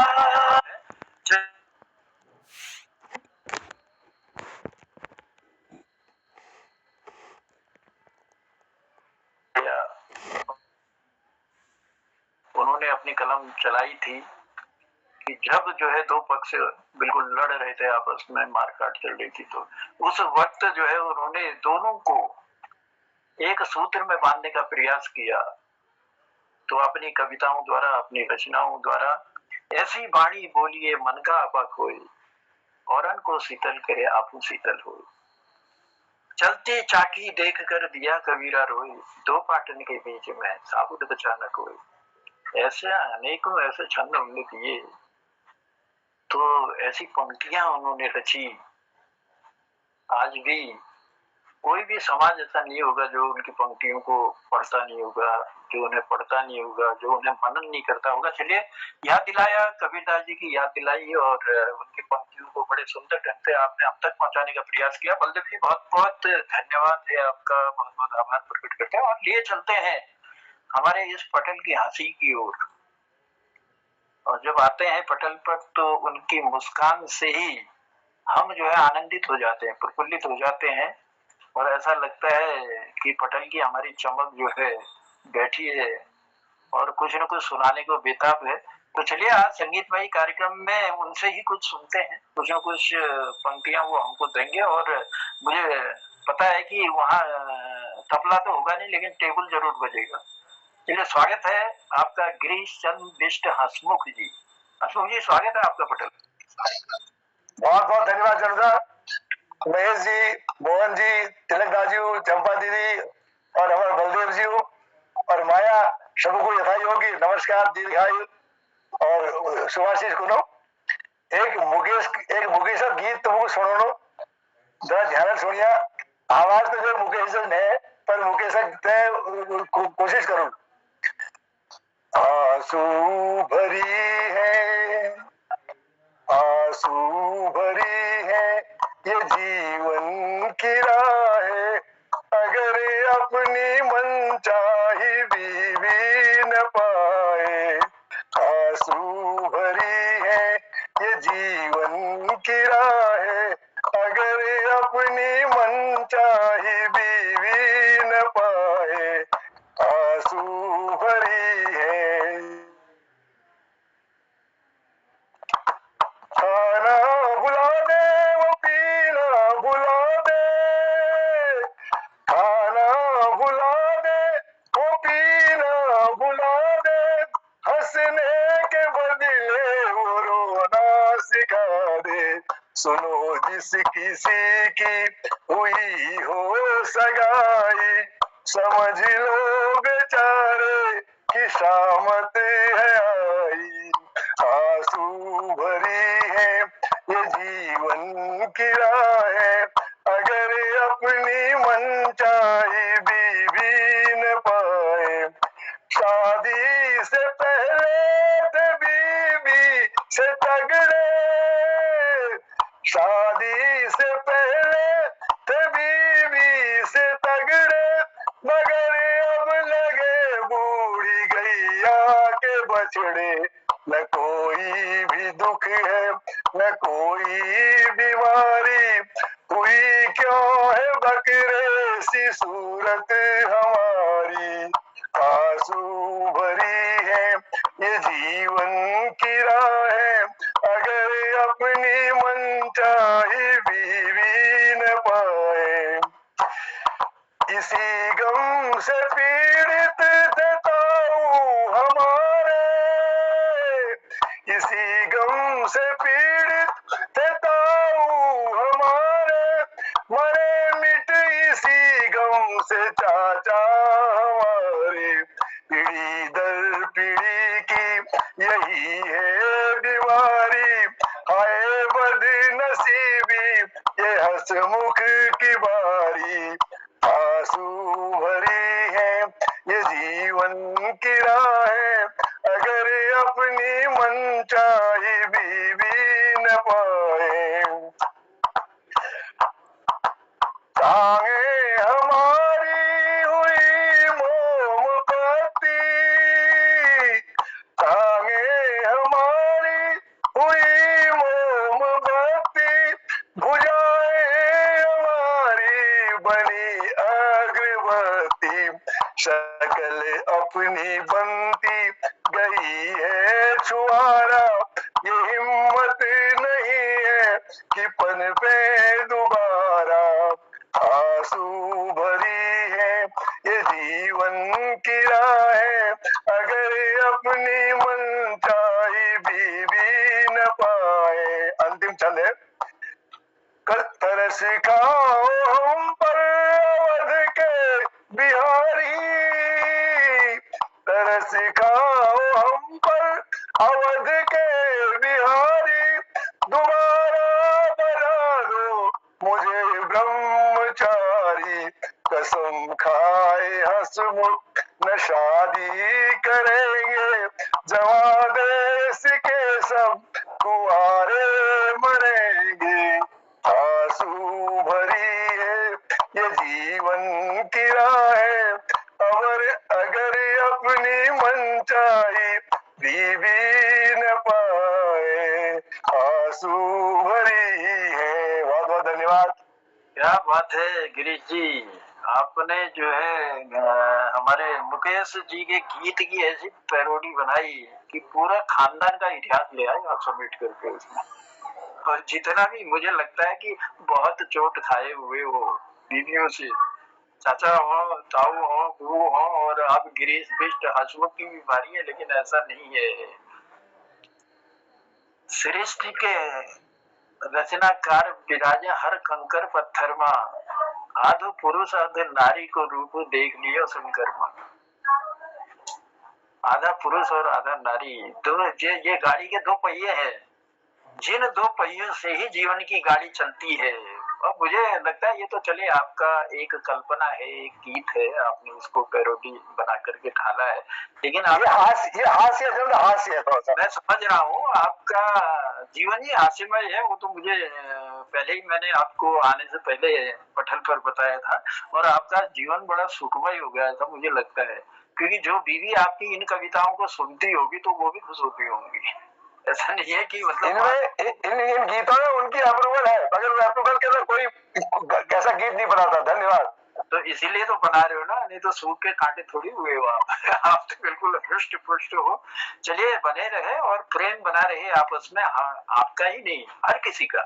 उन्होंने अपनी कलम चलाई थी कि जब जो है दो पक्ष बिल्कुल लड़ रहे थे, आपस में मारकाट चल रही थी, तो उस वक्त जो है उन्होंने दोनों को एक सूत्र में बांधने का प्रयास किया। तो अपनी कविताओं द्वारा, अपनी रचनाओं द्वारा ऐसी वाणी बोलिए मन का आपा खोई, औरन को शीतल करे आपू शीतल हो। चलती चाकी देख कर दिया कबीरा रोई, दो पाटन के बीच में साबुत बचाना कोई। ऐसे अनेकों ऐसे छंद उन्होंने दिए, तो ऐसी पंक्तियां उन्होंने रची। आज भी कोई भी समाज ऐसा नहीं होगा जो उनकी पंक्तियों को पढ़ता नहीं होगा, जो उन्हें पढ़ता नहीं होगा, जो उन्हें मनन नहीं करता होगा। चलिए, याद दिलाया, कबीरदास जी की याद दिलाई और उनकी पंक्तियों को बड़े सुंदर ढंग से आपने हम तक पहुंचाने का प्रयास किया। बलदेव जी, बहुत बहुत धन्यवाद है आपका, बहुत बहुत आभार प्रकट करते हैं। और लिए चलते हैं हमारे इस पटल की हंसी की ओर। और जब आते हैं पटल पर तो उनकी मुस्कान से ही हम जो है आनंदित हो जाते हैं, प्रफुल्लित हो जाते हैं, और ऐसा लगता है कि पटल की हमारी चमक जो है बैठी है और कुछ न कुछ सुनाने को बेताब है। तो चलिए, आज संगीतमयी कार्यक्रम में उनसे ही कुछ सुनते हैं, कुछ न कुछ पंक्तियां वो हमको देंगे। और मुझे पता है कि वहाँ तबला तो होगा नहीं, लेकिन टेबल जरूर बजेगा। चलिए, स्वागत है आपका गिरीश चंद्र बिष्ट हसमुख जी। हसमुख जी, स्वागत है आपका पटेल। बहुत बहुत धन्यवाद जनता, महेश जी, मोहन जी, तिलक दाजू, चंपा दीदी और हमारे बलदेव जी और माया, सबको यथाई होगी नमस्कार, दीर्घायु और सुभाषिष कुनो। एक मुकेश गीत तुमको सुनो, जरा ध्यान सुनिया। आवाज तो जो मुकेश ने, पर मुकेश कोशिश करूं। आंसू भरी है, आंसू भरी है ये जीवन की राह, अगर अपनी मनचाही बीवी न पाए। आंसू भरी है ये जीवन की राह, अगर अपनी मनचाही बीवी न पाए। आंसू भरी है। खाना बुला दे वो पीना बुला दे, खाना बुला दे वो पीना बुला दे, हंसने के बदले वो रोना सिखा दे। सुनो जिस किसी की हुई हो सगाई, समझ लो बेचारे की शामत है आई। आंसू भरी है ये जीवन की राह, अगर अपनी मनचाही बीवी न पाए। शादी से पहले थे बीवी से तगड़े, शादी से पहले थे बीवी से तगड़े, मगर अब लगे बूढ़ी गैया के बछड़े। न कोई भी दुख है न कोई बीमारी, हुई क्यों है बकरे सी सूरत हमारी। आंसू भरी है ये जीवन की राह, अगर अपनी मनचाही बीवी न पाए। इसी गम से पीड़ित थे ताऊ हमारे, इसी गम से पीड़ित थे ताऊ हमारे, मरे मिट इसी गम से चाचा हमारे। पीढ़ी दर पीढ़ी की यही है बीमारी, हाय बदनसीबी ये हंसमुख की बारी। आंसू भरी है ये जीवन की राह, अगर अपनी मनचाही बीवी न पाए। टांगे हमारी हुई मोमबत्ती, टांगे हमारी हुई मोमबत्ती, भुजाएं हमारी बनी अगरबत्ती। शक्ल अपनी बनती गई है छुआरा, ये हिम्मत नहीं है कि पन पे दोबारा। आंसू भरी है ये जीवन की राह, अगर अपनी मनचाही बीवी न पाए। अंतिम छंद है। कर तरस खाओ हम पर अवध के बिहारी, तरस खाओ हम पर अवध के बिहारी, दोबारा बना दो मुझे ब्रह्मचारी। कसम खाए हंसमुख न शादी करेंगे, जवां देश के सब कुआरे मरेंगे। आंसू भरी है ये जीवन की राह, अगर अपनी मनचाही बीवी न पाए। आंसू भरी है। बहुत बहुत धन्यवाद। क्या बात है गिरीश जी, आपने जो है हमारे मुकेश जी के गीत की ऐसी पैरोडी बनाई कि पूरा खानदान का इतिहास ले आए आप समेट करके उसमें। और जितना भी मुझे लगता है कि बहुत चोट खाए हुए हो बीवियों से, चाचा हो, ताऊ हो, गुरु हो, और अब गिरीश बिष्ट हसमुख की भी बारी है, लेकिन ऐसा नहीं है। सृष्टि के रचनाकार विराजे हर कंकर पत्थर मा, आधो पुरुष आधे नारी को रूप देख लियो शंकर मा। आधा पुरुष और आधा नारी, दोनों ये गाड़ी के दो पहिए हैं, जिन दो पहियों से ही जीवन की गाड़ी चलती है। और मुझे लगता है ये तो चले आपका एक कल्पना है, एक गीत है, आपने उसको पैरोडी बना करके ढाला है, लेकिन आप ये हास्य जो ना, हास्य है थोड़ा सा। मैं समझ रहा हूँ आपका जीवन ही हास्यमय है, वो तो मुझे पहले ही मैंने आपको आने से पहले पटल पर बताया था, और आपका जीवन बड़ा सुखमय हो गया था मुझे लगता है, क्योंकि जो बीवी आपकी इन कविताओं को सुनती होगी तो वो भी खुश होती होंगी। ऐसा नहीं है कि मतलब इन गीतों में उनकी अप्रूवल है, मगर अप्रूवल के अंदर कोई कैसा गीत नहीं बनाता। धन्यवाद। तो इसीलिए तो बना रहे हो ना, नहीं तो सूख के कांटे थोड़ी हुए हो आप। आप तो बिल्कुल हृष्ट पुष्ट हो। चलिए बने रहे और प्रेम बना रहे आपस में, हाँ, आपका ही नहीं हर किसी का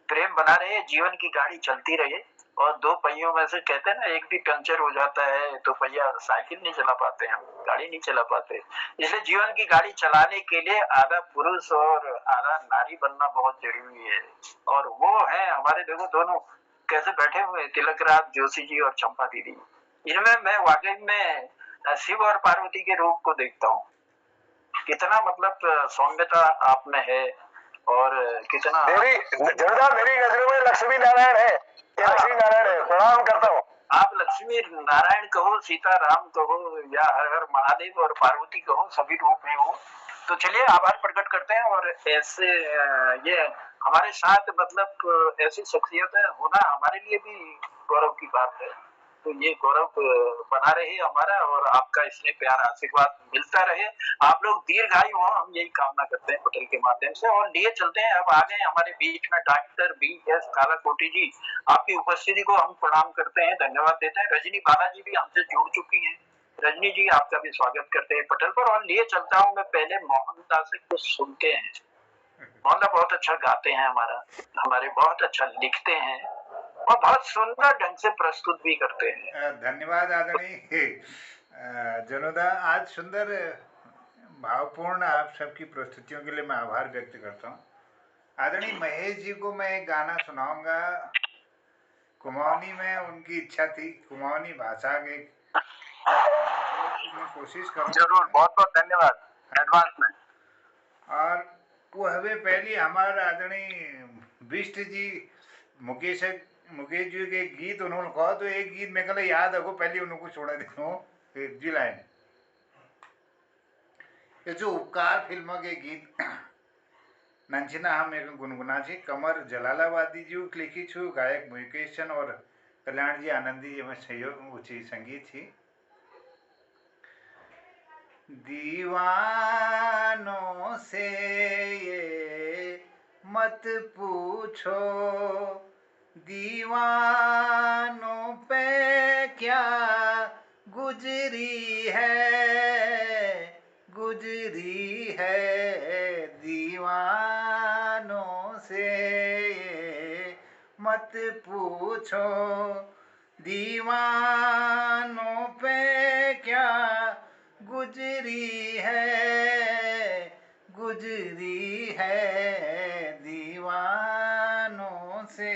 प्रेम बना रहे, जीवन की गाड़ी चलती रहे। और दो पहियों में से कहते हैं ना, एक भी पंचर हो जाता है तो पहिया, साइकिल नहीं चला पाते, हम गाड़ी नहीं चला पाते। इसलिए जीवन की गाड़ी चलाने के लिए आधा पुरुष और आधा नारी बनना बहुत जरूरी है। और वो है हमारे, देखो दोनों कैसे बैठे हुए, तिलक राज जोशी जी और चंपा दीदी। इनमें मैं वाकई में शिव और पार्वती के रूप को देखता हूँ। कितना मतलब सौम्यता आप में है, और कितना मेरी नजरों में लक्ष्मी नारायण है, ये लक्ष्मी नारायण है, प्रणाम करता हूँ। आप लक्ष्मी नारायण कहो, सीता राम कहो, या हर हर महादेव और पार्वती कहो, सभी रूप में हो। तो चलिए आभार प्रकट करते हैं, और ऐसे ये हमारे साथ मतलब ऐसी शख्सियत होना हमारे लिए भी गौरव की बात है। तो ये गौरव बना रहे हमारा, और आपका इसमें प्यार आशीर्वाद मिलता रहे, आप लोग दीर्घायु हो, हम यही कामना करते हैं पटेल के माध्यम से। और लिए चलते हैं, अब आ गए हमारे बीच में डॉक्टर BS कालाकोटी जी। आपकी उपस्थिति को हम प्रणाम करते हैं, धन्यवाद देते हैं। रजनी बालाजी भी हमसे जुड़ चुकी हैं। रजनी जी आपका भी स्वागत करते हैं पटेल पर। और लिए चलता हूँ मैं पहले मोहनदा से कुछ सुनते हैं। मोहनदा बहुत अच्छा गाते हैं, हमारे बहुत अच्छा लिखते हैं, और बहुत सुंदर ढंग से प्रस्तुत भी करते हैं। धन्यवाद आदरणीय जनोदा, आज सुंदर भावपूर्ण आप सबकी प्रस्तुतियों के लिए मैं आभार व्यक्त करता हूँ। आदरणीय महेश जी को मैं एक गाना सुनाऊंगा, कुमाऊनी में उनकी इच्छा थी, कुमाऊनी भाषा के मैं कोशिश करूँ। जरूर, बहुत बहुत धन्यवाद एडवांस में। और वो हवे पहली हमारे आदरणीय बिष्ट जी मुकेश जी के गीत उन्होंने कहा, तो एक गीत मैं कल याद है, पहले उनको छोड़ा देता जी लाइन, ये जो उपकार फिल्म के गीत नंचना हम एक गुनगुना छे, कमर जलालाबादी जी लिखी छू, गायक मुकेशन और कल्याण जी आनंदी जी में सहयोग ऊंची संगीत थी। दीवानों से ये मत पूछो, दीवानों पे क्या गुजरी है दीवानों से ये मत पूछो, दीवानों पे क्या गुजरी है दीवानों से।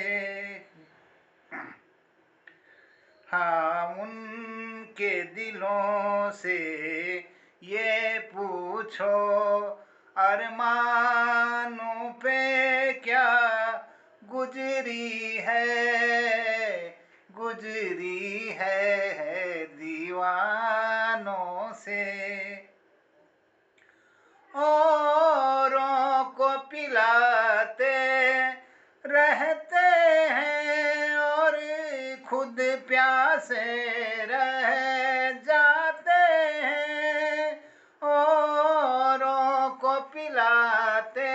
हाँ, उनके दिलों से ये पूछो, अरमानों पे क्या गुजरी है दीवानों से। औरों को पिलाते रहते हैं और खुद प्यासे रह जाते हैं, औरों को पिलाते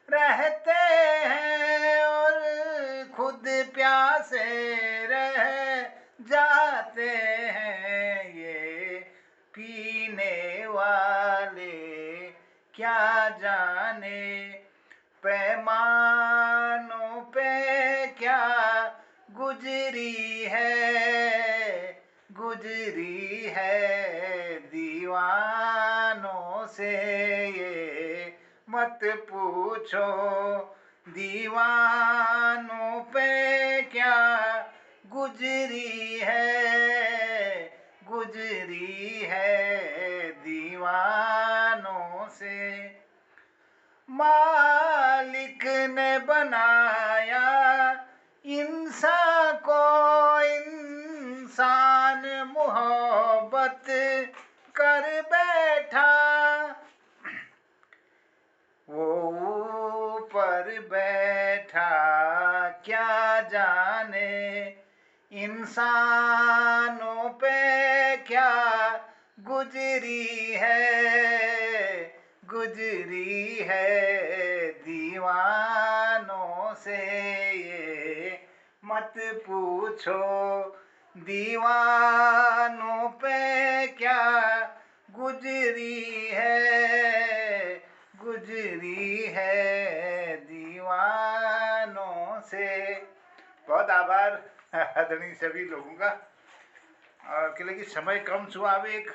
रहते हैं और खुद प्यासे रह जाते हैं, ये पीने वाले क्या जाने पैमानों पे क्या गुजरी है दीवानों से ये मत पूछो, दीवानों पे क्या गुजरी है दीवानों से। मालिक ने बनाया इंसान को, इंसान मोहब्बत कर बैठा, वो ऊपर बैठा क्या जाने इंसानों पे क्या गुजरी है दीवानों से ये मत पूछो, दीवानों पे क्या गुजरी है दीवानों से। बहुत आभार आदरणीय सभी लोगों का। और के कि समय कम सुहावेक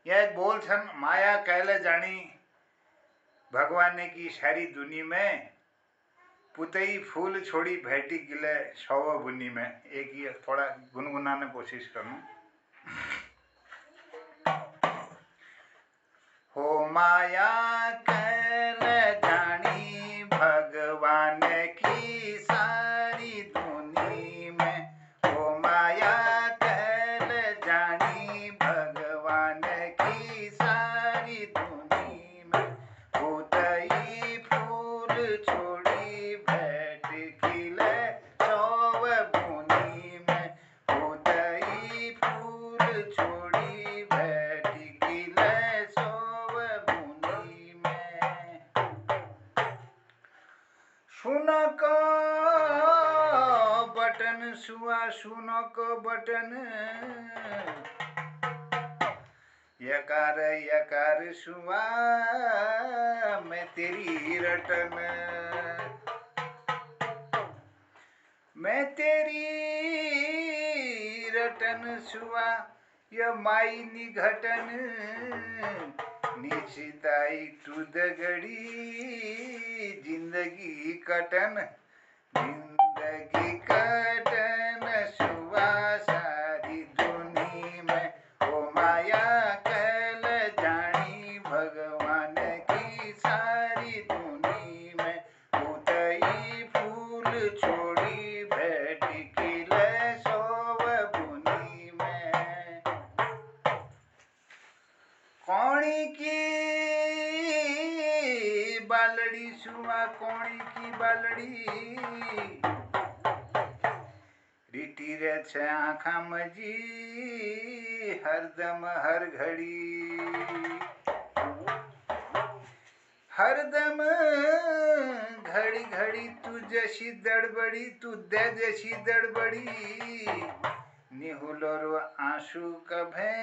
यह एक बोल छन, माया कैले जानी भगवान ने की सारी दुनी में, पुतई फूल छोड़ी भेटी गिले शव बुनी में। एक ही थोड़ा गुनगुनाने कोशिश करूं। हो माया कैले जानी भगवान की सारी दुनी में, हो माया कैले जानी भगवान की सारी दुनी में, पुतई फूल छोड़ी भेट खिले सौव बुनी में, पुतई फूल छोड़ी भेट खिले सौव बुनी में। सुनक बटन सुआ सुनक बटन, यकार यकार सुआ मैं तेरी रटन, मैं तेरी रटन सुआ य माई निघटन, निश्चिताई तुद गड़ी जिंदगी कटन, जिंदगी कटन सुआ सारी दुनी में। ओ माया कैल जानी भगवान की सारी दुनी में, उतई फूल छोड़ी भेट खिले सोव बुनी में। कौड़ी की बालड़ी सुआ कौड़ी की बालड़ी, रीटी रे छे आँखा मजी हरदम हर घड़ी, हरदम घड़ी घड़ी तू जैसी दड़बड़ी, तू दे जैसी दड़बड़ी, निहुलो आंसू कभे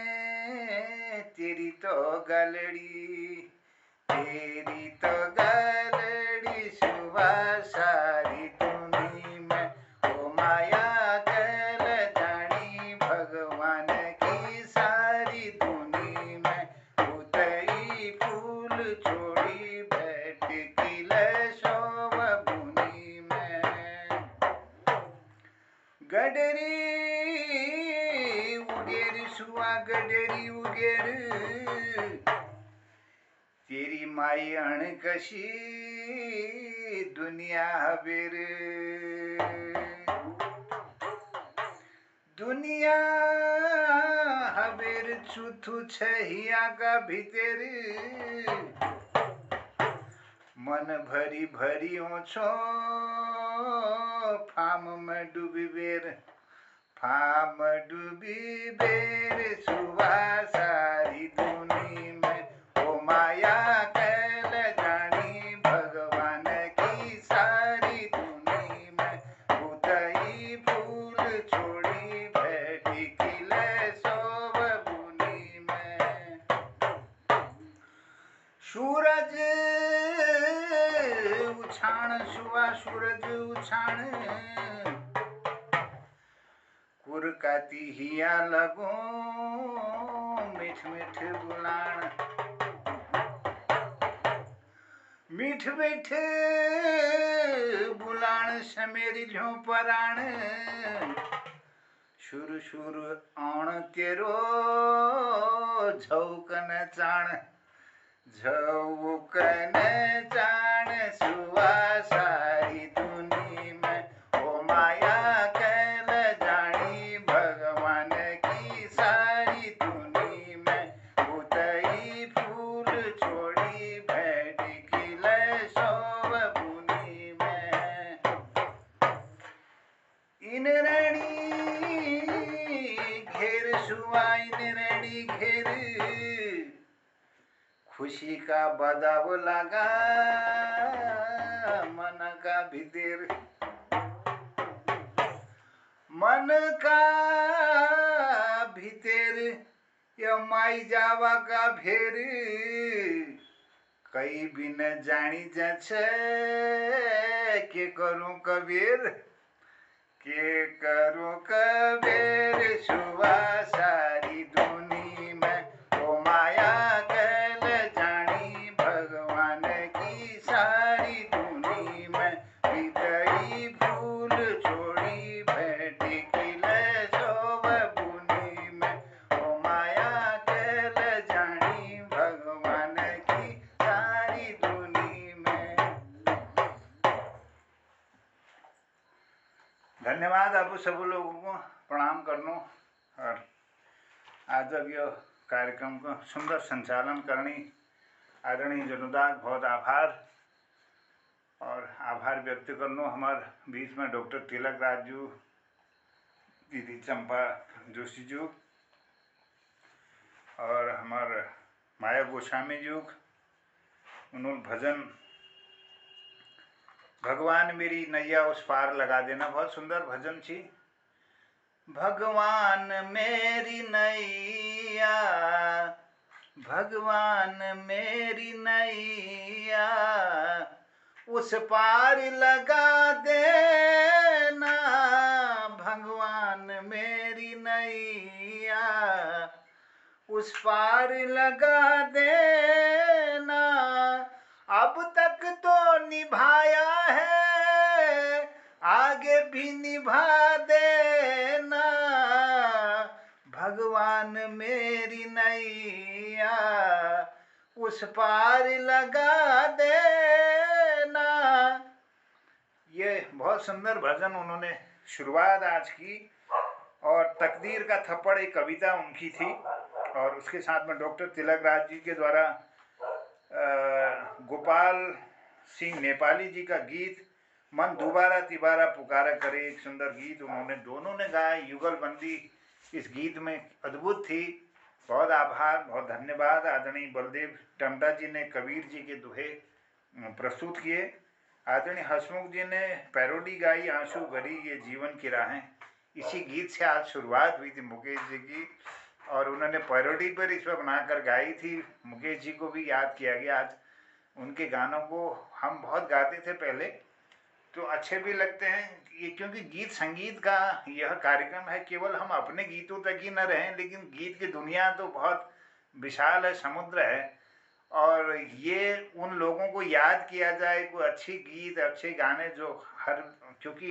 तेरी तो गलड़ी, तेरी तो गलड़ी सुबह सारी दुनी में। ओ माया कैल जानी भगवान की सारी दुनी में, उतई फूल छोड़ी बैठ खिले शोभ बुनी में। गडरी उगेर सुआ गडरी उगेर, तेरी माई अणकशी दुनिया हवेर, दुनिया हवेर छुथु छहिया का भीतर, मन भरी भरी ओछो फाम में डूबी बेर, फाम डूबी बेर सुबह सारी दुनी में। ओ माया कैल जानी भगवान की सारी दुनी में, उतई फूल छोड़ी बैठी खिले सोव बुनी में। सूरज उछाण सुआ सूरज उछाण, गुर का तिहिया लगो मीठ मीठ बुलाण मीठ मीठ बुलाण समेरी झो पराण शुर शुर आण तेरो झौकन चाण झौकन चाण सुवा सारी दुनी में ओ माया कैल जानी भगवान की सारी दुनी में उतई फूल छोड़ी भेट खिल सोव बुनी में इन रणी घेर सुवा इन रणी घेर खुशी का बदाव लगा मन का भीतर मन का भीतर या माई जावा का भेर कई बिन जानी जछ के करूं कबीर के करूं कबीर सुवा सारी दुनी में ओ माया कैल जानी भगवान की सारी दुनी में बितई फूल छोड़ी भेट खिल सोव बुनी में ओ माया कैल जानी भगवान की सारी दुनी में। धन्यवाद आप सब लोगों को प्रणाम करनो और आज अब यह कार्यक्रम को सुंदर संचालन करनी आदरणीय जनुदा बहुत आभार और आभार व्यक्त करनो हमार बीच में डॉक्टर तिलक राज जू दीदी चंपा जोशी जू और हमार माया गोस्वामी जी उन्होंने भजन भगवान मेरी नैया उस पार लगा देना बहुत सुंदर भजन छी भगवान मेरी नैया भगवान मेरी नैया उस पार लगा देना भगवान मेरी नैया उस पार लगा देना अब तक तो निभाया है आगे भी निभा देना भगवान मेरी नैया उस पार लगा देना। ये बहुत सुंदर भजन उन्होंने शुरुआत आज की और तकदीर का थप्पड़ एक कविता उनकी थी और उसके साथ में डॉक्टर तिलक राज जी के द्वारा गोपाल सिंह नेपाली जी का गीत मन दोबारा तिबारा पुकारा करे एक सुंदर गीत उन्होंने दोनों ने गाया युगलबंदी इस गीत में अद्भुत थी। बहुत आभार बहुत धन्यवाद। आदरणीय बलदेव टमटा जी ने कबीर जी के दोहे प्रस्तुत किए। आदरणीय हसमुख जी ने पैरोडी गाई आंसू भरी ये जीवन की राहें इसी गीत से आज शुरुआत हुई थी मुकेश जी की और उन्होंने पैरोडी पर इस पर बनाकर गाई थी। मुकेश जी को भी याद किया गया आज। उनके गानों को हम बहुत गाते थे पहले तो अच्छे भी लगते हैं ये क्योंकि गीत संगीत का यह कार्यक्रम है केवल हम अपने गीतों तक ही न रहें लेकिन गीत की दुनिया तो बहुत विशाल है समुद्र है और ये उन लोगों को याद किया जाए कोई अच्छी गीत अच्छे गाने जो हर क्योंकि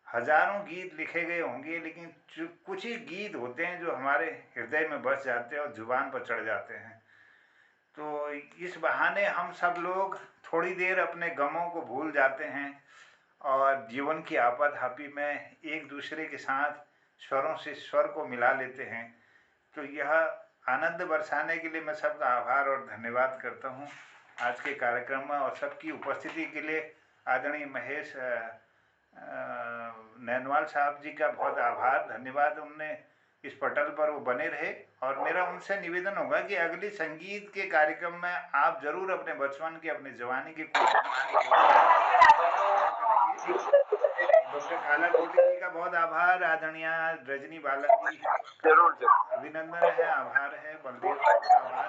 हजारों गीत लिखे गए होंगे लेकिन कुछ ही गीत होते हैं जो हमारे हृदय में बस जाते हैं और जुबान पर चढ़ जाते हैं। तो इस बहाने हम सब लोग थोड़ी देर अपने गमों को भूल जाते हैं और जीवन की आपाधापी में एक दूसरे के साथ स्वरों से स्वर को मिला लेते हैं। तो यह आनंद बरसाने के लिए मैं सबका आभार और धन्यवाद करता हूँ आज के कार्यक्रम में और सबकी उपस्थिति के लिए आदरणीय महेश नैनवाल साहब जी का बहुत आभार धन्यवाद। उनने इस पटल पर वो बने रहे और मेरा उनसे निवेदन होगा कि अगली संगीत के कार्यक्रम में आप जरूर अपने बचपन के अपने जवानी के डॉक्टर काला कोटे जी का बहुत आभार। आदरणीय रजनी बाला जी जरूर अभिनंदन है आभार है। बलदेव का आभार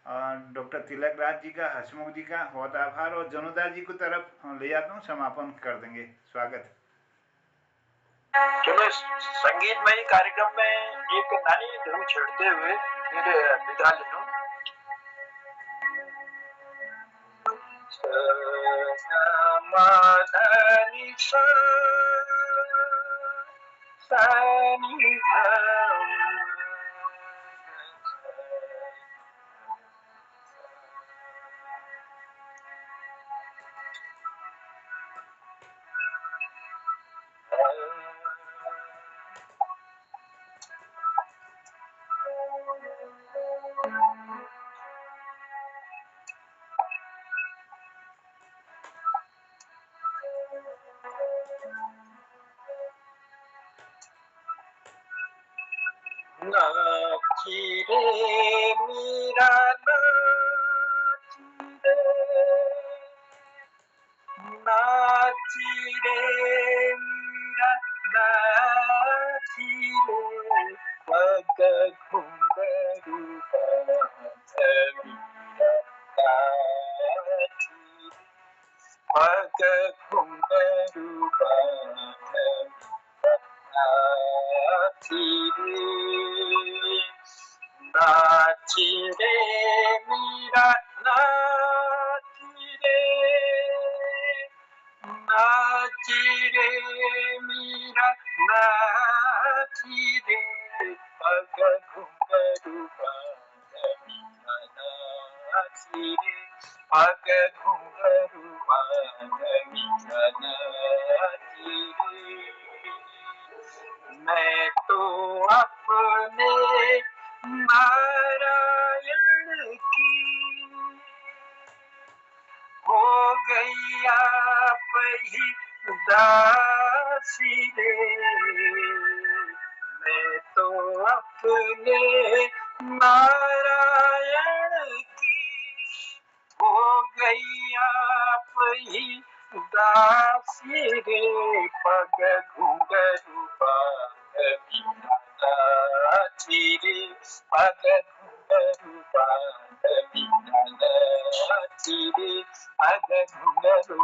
और डॉक्टर तिलक राज जी का हसमुख जी का बहुत आभार और जनुदा जी को तरफ ले जाता हूँ समापन कर देंगे। स्वागत। चलो इस संगीतमय कार्यक्रम में एक नानी धुन छेड़ते हुए फिर विदा ले लूं। समाधानी सा नाची रे मीरा नाची रे मीरा नाची रे पग घुंघरू नाची पग घुंघरू नाची रे मीरा नाची रे मीरा नाची रे पग घुंघरू नाची रे पग घुंघरू नाची रे मैं तो अपने नारायण की हो गई आप ही दासी रे मैं तो अपने नारायण की हो गई आप ही दासी रे पग घुंघरू नाची रे पग घुंघरू नाची रे पग घुंघरू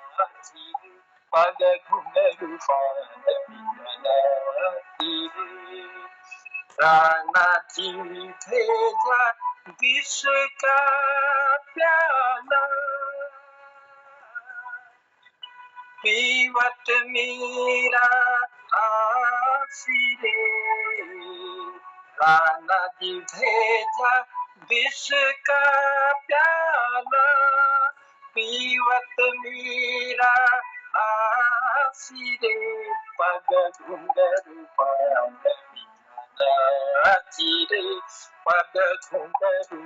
नाची रे पग घुंघरू नाची रे राना जी भेजा विष का प्याला पीवत मीरा आसी रे राना जी भेजा विष का प्याला पीवत मीरा आसी रे पग घुंघरू नाची रे पग घुंघरू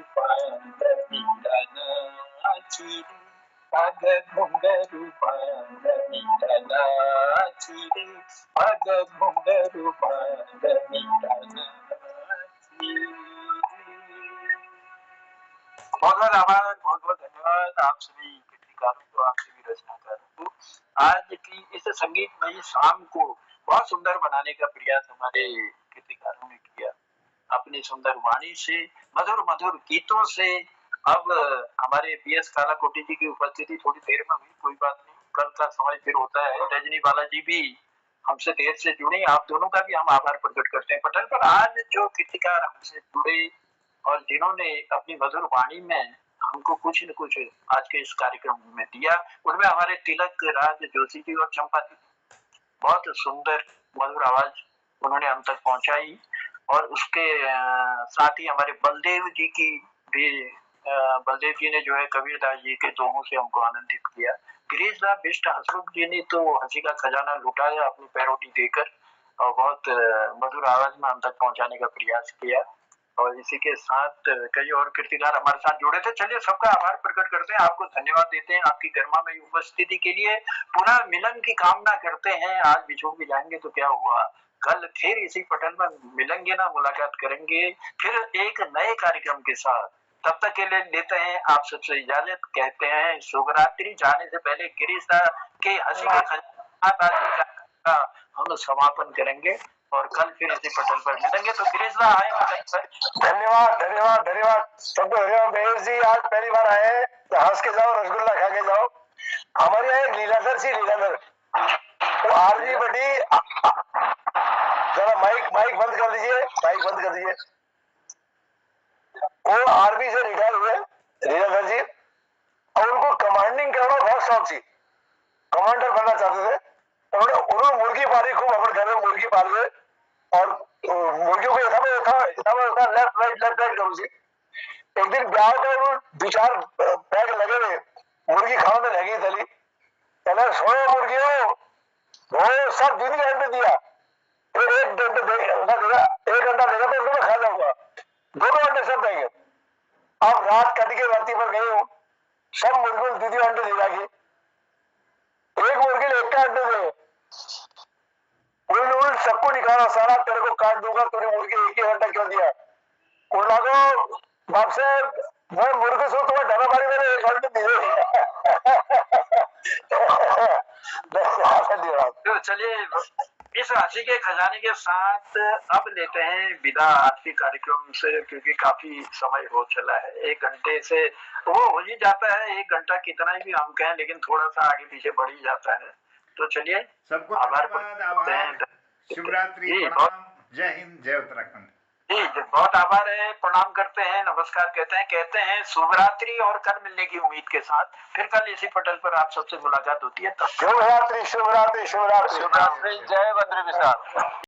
नाची रे पग घुंघरू नाची रे पग घुंघरू नाची बहुत बहुत आभार, बहुत बहुत धन्यवाद आप सभी कीर्तिकारों को, आप सभी रचनाकारों को। आज की इस संगीतमयी शाम को बहुत सुंदर बनाने का प्रयास हमारे कीर्तिकारों ने किया अपनी सुंदर वाणी से, मधुर मधुर गीतों से। अब हमारे PS कालाकोटी जी की उपस्थिति थोड़ी देर में हुई, कोई बात नहीं, कल का समय फिर होता है। रजनी बाला जी भी हमसे देर से जुड़े, आप दोनों का भी हम आभार प्रकट करते हैं। पटल पर आज जो कीर्तिकार हमसे जुड़े और जिन्होंने अपनी मधुर वाणी में हमको कुछ न कुछ आज के इस कार्यक्रम में दिया, उनमें हमारे तिलक राज जोशी जी और चंपा जी, बहुत सुंदर मधुर आवाज उन्होंने हम तक पहुंचाई। और उसके साथ ही हमारे बलदेव जी की भी, बलदेव जी ने जो है कबीरदास जी के दोहों से हमको आनंदित किया। गिरीशदास बिष्ट हसमुख जी ने तो हंसी का खजाना लुटाया अपनी पैरोडी देकर और बहुत मधुर आवाज में हम तक पहुंचाने का प्रयास किया। और इसी के साथ कई और कीर्तिकार हमारे साथ जुड़े थे। चलिए सबका आभार प्रकट करते हैं, आपको धन्यवाद देते हैं आपकी गरिमामयी उपस्थिति के लिए। पुनः मिलन की कामना करते हैं। आज बिछोड़ भी जाएंगे तो क्या हुआ, कल फिर इसी पटल में मिलेंगे ना, मुलाकात करेंगे फिर एक नए कार्यक्रम के साथ। तब तक के लिए लेते हैं आप सबसे इजाजत, कहते हैं शुभ रात्रि। जाने से पहले गिरीश के हंसी के खजाना हम समापन करेंगे और कल फिर इसी पटल पर मिलेंगे। तो गिरीश आए पर धन्यवाद धन्यवाद धन्यवाद सबको। धन्यवाद महेश जी, आज पहली बार आए तो हंस के जाओ, रसगुल्ला खा के जाओ। हमारे यहाँ लीलाधर जी, लीलाधर वो आरजी बटी, जरा माइक बंद कर दीजिए, माइक बंद कर दीजिए। वो आर्मी से रिटायर हुए रीनाधर जी, और उनको कमांडिंग करना बहुत शौक थी, कमांडर बनना चाहते थे। उन्होंने मुर्गी पाली खूब, अपने घर में मुर्गी पाल गए, और मुर्गियों को लेफ्ट राइट करूँ जी। एक दिन ब्याह कर 2-4 पैक लगे हुए, मुर्गी खाने में लगी दली, कहना सोए मुर्गियों, वो सब दिन का अंडे दिया, फिर एक घंटा देगा तो मैं खा जाऊंगा, दोनों अंडे सब देंगे। अब रात कट के राती पर गई हूँ, सब मुर्गियों दीदी अंडे दे जाएगी, एक मुर्गी ने 1 का अंडे दे, उल्ट सबको निकाला, सारा तेरे को काट दूंगा, तूने मुर्गी 1 ही घंटा क्यों दिया। उल्टा को बाप से मैं मुर्गी से तुम्हें डरा मारी, मैंने 1 घंटे दिए। तो चलिए इस राशि के खजाने के साथ अब लेते हैं विदा आज के कार्यक्रम से, क्योंकि काफी समय हो चला है। 1 घंटे से वो हो ही जाता है, 1 घंटा कितना ही भी हम कहें, लेकिन थोड़ा सा आगे पीछे बढ़ ही जाता है। तो चलिए सबको आभार आभार, शिवरात्रि, जी, प्रणाम, जय हिंद, जय उत्तराखंड। जी बहुत आभार है, प्रणाम करते हैं, नमस्कार कहते हैं शुभरात्रि, और कल मिलने की उम्मीद के साथ फिर कल इसी पटल पर आप सबसे मुलाकात होती है। तब शुभरात्रि, शुभरात्रि, शुभरात्रि, शुभरात्रि, जय बद्री विशाल।